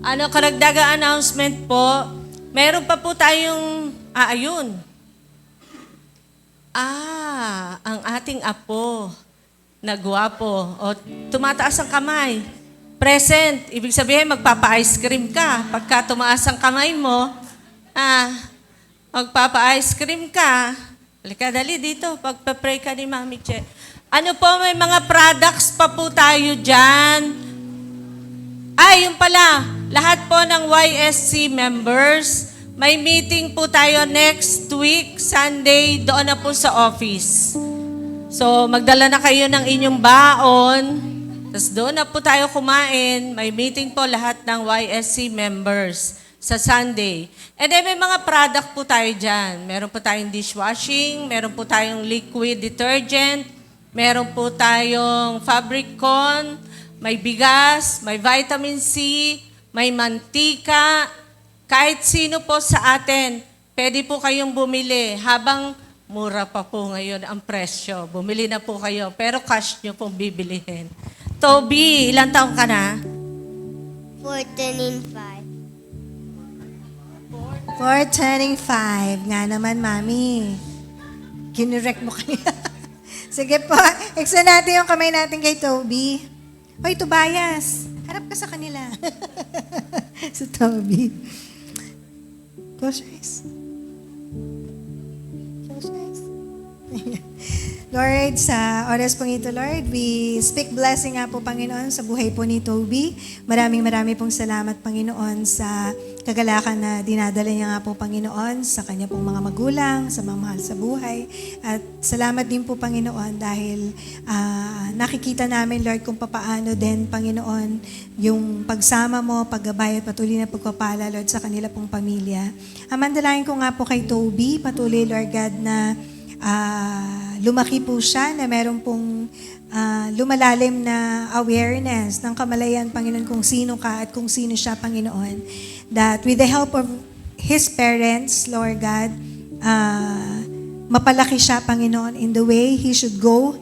Ano, karagdagang announcement po, meron pa po tayong, ayun. Ang ating apo, na gwapo, o tumataas ang kamay. Present, ibig sabihin magpapa-ice cream ka. Pagka tumaas ang kamay mo, magpapa-ice cream ka. Halika, dali dito. Pagpa-pray ka ni Mami Che. Ano po, may mga products pa po tayo dyan. Yung pala, lahat po ng YSC members, may meeting po tayo next week, Sunday, doon na po sa office. So, magdala na kayo ng inyong baon, tapos doon na po tayo kumain. May meeting po lahat ng YSC members sa Sunday. And then may mga product po tayo dyan. Meron po tayong dishwashing, meron po tayong liquid detergent, meron po tayong fabric con, may bigas, may vitamin C, may mantika. Kahit sino po sa atin, pwede po kayong bumili. Habang Mura pa po ngayon ang presyo. Bumili na po kayo, pero cash nyo pong bibilihin. Toby, ilang taong ka na? 14 and 5. 4 turning 5. Nga naman, Mami. Kinurek mo kanina. Sige po, extend natin yung kamay natin kay Toby. Hoy, Tobias, harap ka sa kanila. Sa Toby. Close your eyes. Close your eyes. Lord, sa oras pong ito, Lord, we speak blessing nga po, Panginoon, sa buhay po ni Toby. Maraming pong salamat, Panginoon, sa kagalakan na dinadala niya nga po, Panginoon, sa kanya pong mga magulang, sa mga mahal sa buhay. At salamat din po, Panginoon, dahil nakikita namin, Lord, kung papaano din, Panginoon, yung pagsama mo, paggabay at patuloy na pagpapala, Lord, sa kanila pong pamilya. Amandalain ko nga po kay Toby, patuloy, Lord God, na lumaki po siya na meron pong lumalalim na awareness ng kamalayan, Panginoon, kung sino ka at kung sino siya, Panginoon. That with the help of his parents, Lord God, mapalaki siya, Panginoon, in the way he should go.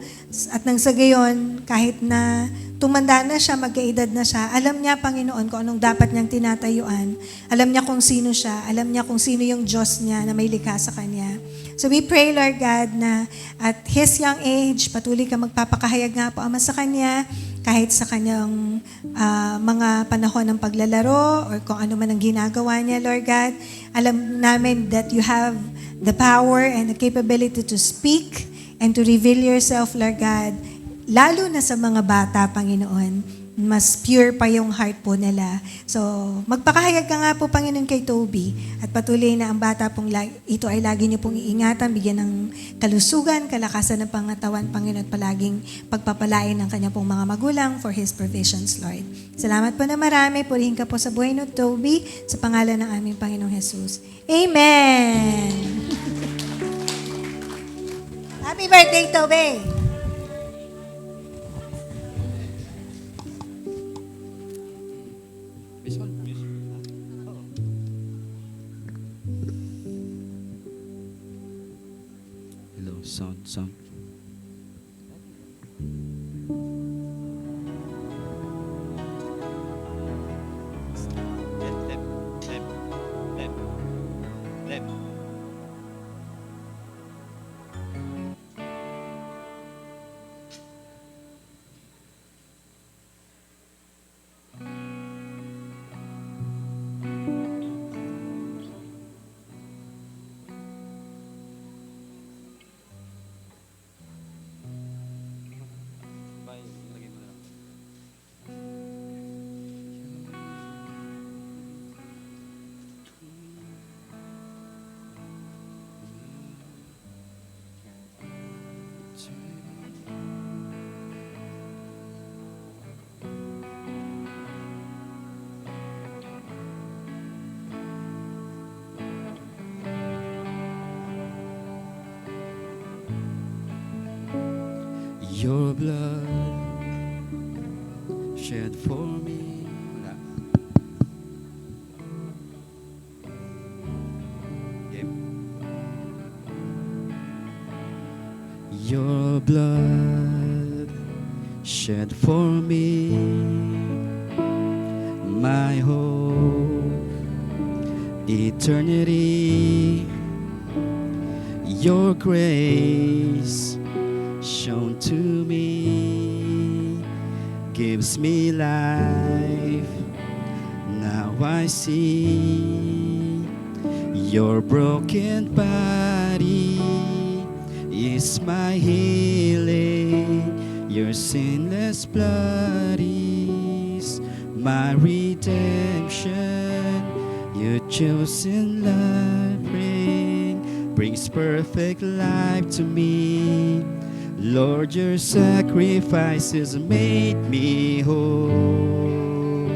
At nang sa gayon, kahit na tumanda na siya, magkaedad na siya, alam niya, Panginoon, kung anong dapat niyang tinatayuan. Alam niya kung sino siya. Alam niya kung sino yung Diyos niya na may likha sa kanya. So we pray, Lord God, na at his young age, patuloy ka magpapakahayag nga po, Ama, sa kanya, kahit sa kanyang mga panahon ng paglalaro or kung ano man ang ginagawa niya, Lord God. Alam namin that you have the power and the capability to speak and to reveal yourself, Lord God, lalo na sa mga bata, Panginoon. Mas pure pa yung heart po nila. So, magpakahayag ka nga po, Panginoon, kay Toby. At patuloy na ang bata pong ito ay lagi niyo pong iingatan, bigyan ng kalusugan, kalakasan ng pangatawan, Panginoon, at palaging pagpapalain ng kanya pong mga magulang for his provisions, Lord. Salamat po na marami. Purihin ka po sa buhay ng Toby sa pangalan ng aming Panginoong Jesus. Amen! Happy birthday, Toby! Hello, sound. Left. Lagay mo na lang. Your blood shed for me. Wala. Game. Your blood shed for me, my hope, eternity. Your grace shown to me gives me life. Now I see your broken body is my healing. Your sinless blood is my redemption. Your chosen love brings perfect life to me. Lord, your sacrifices made me whole.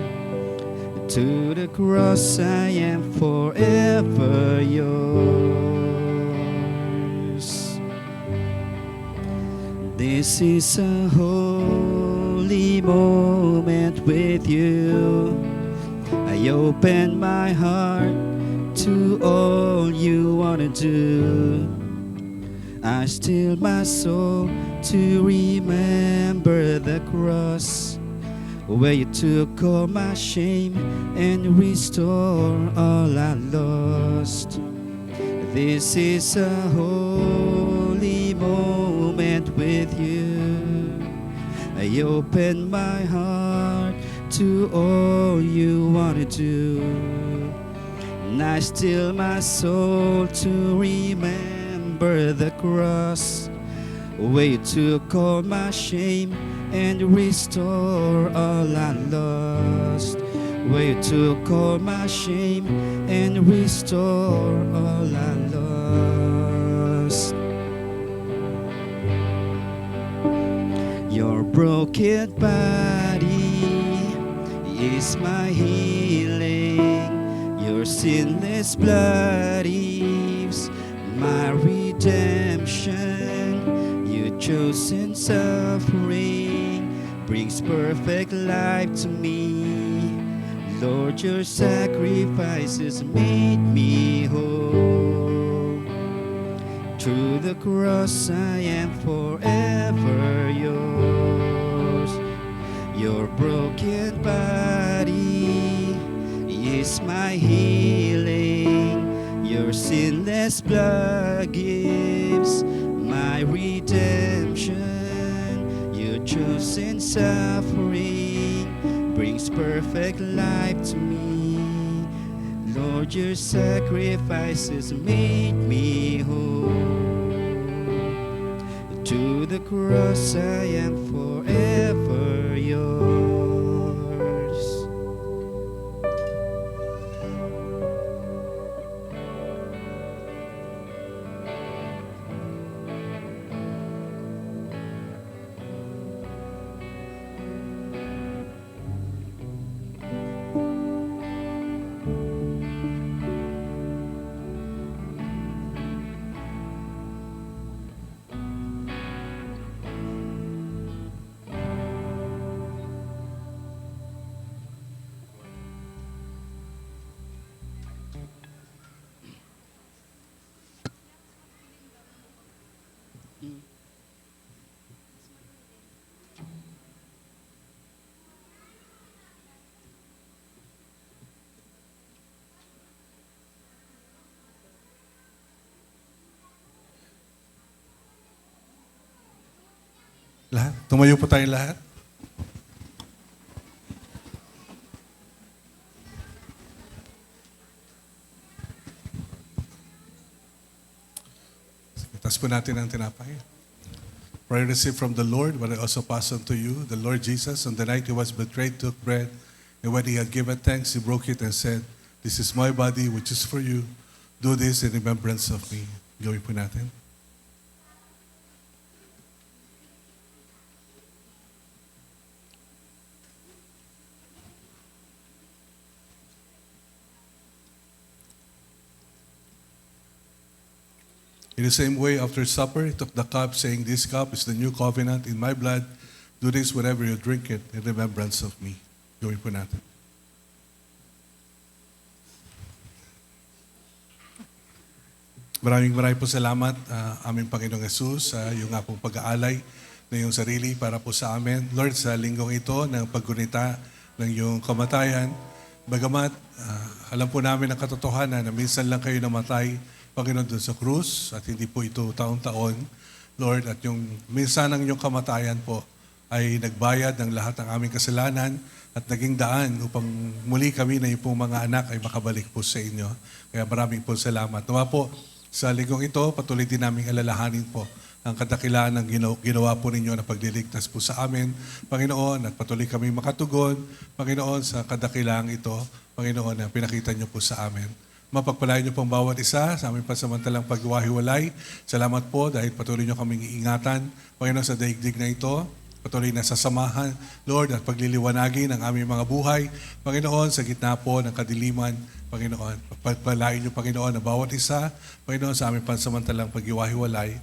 To the cross I am forever yours. This is a holy moment with you. I open my heart to all you wanna do. I still my soul to remember the cross, where you took all my shame and restored all I lost. This is a holy moment with you. I open my heart to all you want to do. And I still my soul to remember the cross, where you took all my shame and restore all I lost. Where you took all my shame and restore all I lost. Your broken body is my healing. Your sinless blood is my redemption. Your chosen suffering brings perfect life to me. Lord, your sacrifices made me whole. Through the cross I am forever yours. Your broken body is my healing. Your sinless blood gives my redemption. Your chosen suffering brings perfect life to me. Lord, your sacrifices made me whole. To the cross I am forever yours. Lahat? Tumayo po tayong lahat. Taas po natin ang tinapay. For I received from the Lord what I also pass on to you. The Lord Jesus, on the night he was betrayed, took bread, and when he had given thanks, he broke it and said, "This is my body, which is for you. Do this in remembrance of me." Gawin po natin. In the same way, after supper, he took the cup, saying, "This cup is the new covenant in my blood. Do this whenever you drink it in remembrance of me." Gawin po natin. Maraming po salamat, aming Panginoong Yesus, sa iyong nga pong pag-aalay ng iyong sarili para po sa amin. Lord, sa linggong ito ng paggunita ng iyong kamatayan, bagamat alam po namin ang katotohanan na minsan lang kayo namatay, Panginoon, doon sa krus, at hindi po ito taon-taon, Lord, at yung minsan ang iyong kamatayan po ay nagbayad ng lahat ng aming kasalanan at naging daan upang muli kami na yung pong mga anak ay makabalik po sa inyo. Kaya maraming po salamat. Nawa po, sa linggong ito, patuloy din namin alalahanin po ang kadakilaan ng ginawa po ninyo na pagliligtas po sa amin, Panginoon, at patuloy kami makatugon, Panginoon, sa kadakilaan ito, Panginoon, na pinakita niyo po sa amin. Mapagpalain niyo pong bawat isa sa aming pansamantalang pagwahiwalay. Salamat po dahil patuloy niyo kaming iingatan, Panginoon, sa daigdig na ito. Patuloy na sasamahan, Lord, at pagliliwanagin ang aming mga buhay, Panginoon, sa gitna po ng kadiliman, Panginoon. Pagpalain niyo, Panginoon, ang bawat isa, Panginoon, sa aming pansamantalang pagwahiwalay.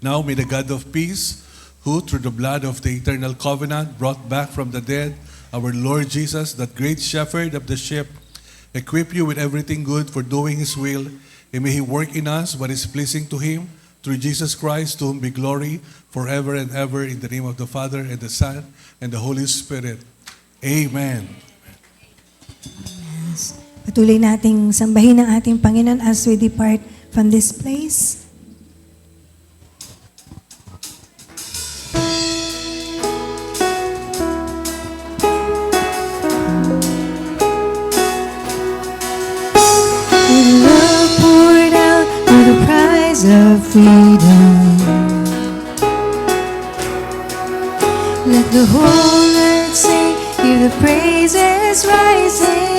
Now may the God of peace, who through the blood of the eternal covenant brought back from the dead our Lord Jesus, that great shepherd of the sheep, equip you with everything good for doing His will, and may He work in us what is pleasing to Him, through Jesus Christ, to whom be glory forever and ever, in the name of the Father, and the Son, and the Holy Spirit. Amen. Patuloy nating sambahin ang ating Panginoon as we depart from this place. Love poured out for the prize of freedom. Let the whole earth sing, hear the praises rising.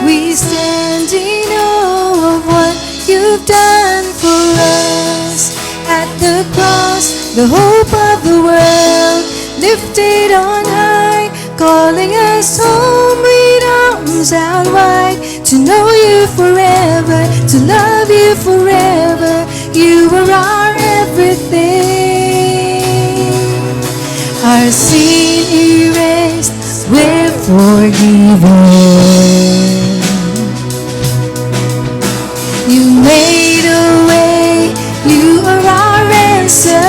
We stand in awe of what you've done for us. At the cross, the hope of the world, lifted on high, calling us home with arms out wide. To know you forever, to love you forever. You are our everything. Our sin erased, we're forgiven. You made a way, you are our answer.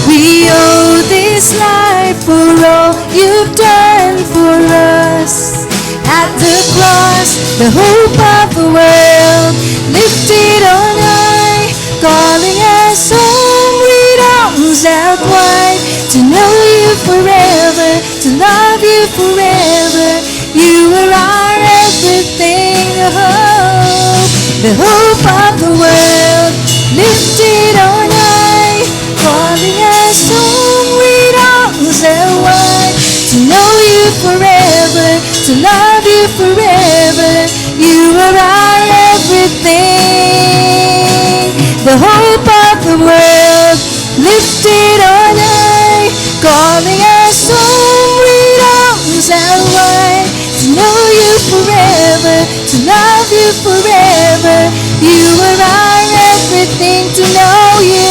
We owe this life for all you've done for us. At the cross, the hope of the world, lifted on high, calling us home with arms out wide. To know you forever, to love you forever. You are our everything, the hope of the world, lifted on high, calling us home with arms out wide. To know you forever, to love you forever. You are our everything, the hope of the world, lifted on high, calling us home with arms out wide. To know you forever, to love you forever. You are our everything. To know you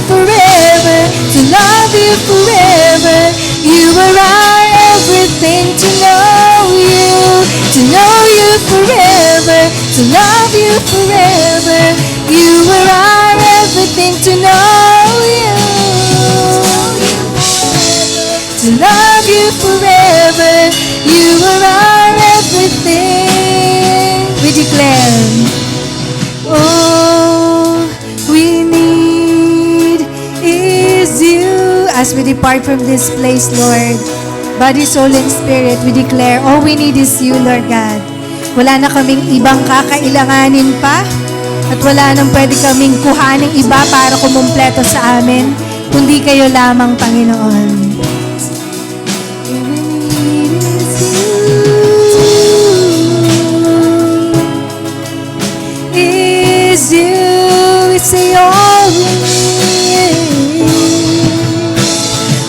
forever, to love you forever. You are our everything. To know you forever, to love you forever. You are our everything. To know you, to love you forever. You are our everything. We declare, all we need is you. As we depart from this place, Lord, body, soul, and spirit, we declare, all we need is you, Lord God. Wala na kaming ibang kakailanganin pa, at wala nang pwede kaming kuhaning iba para kumumpleto sa amin, kundi kayo lamang, Panginoon. Is you, it's the all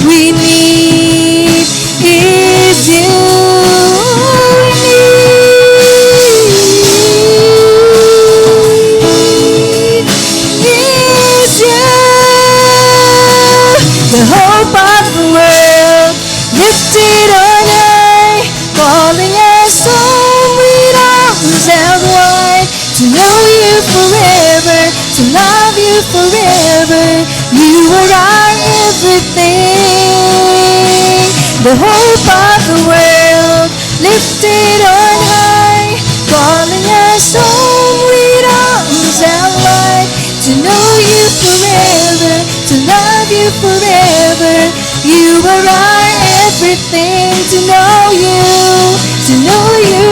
we need is you. Is you, the hope of the world, lifted on high, calling us home with arms out wide. To know you forever, to love you forever. You are our everything, the hope of the world, lifted on high, calling us home with arms out wide. To know you forever, to love you forever. You are our everything. To know you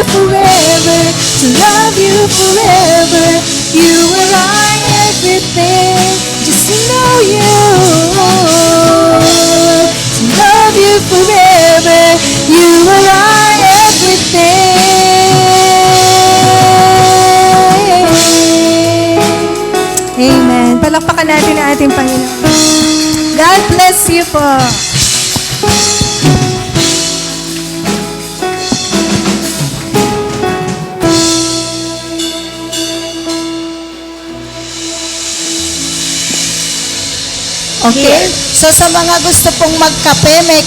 forever, to love you forever. You are our everything. Just to know you, to love you forever. You are our everything. Amen. Palakpakan natin ang ating Panginoon. God bless you po. Okay? So sa mga gusto pong magkape, may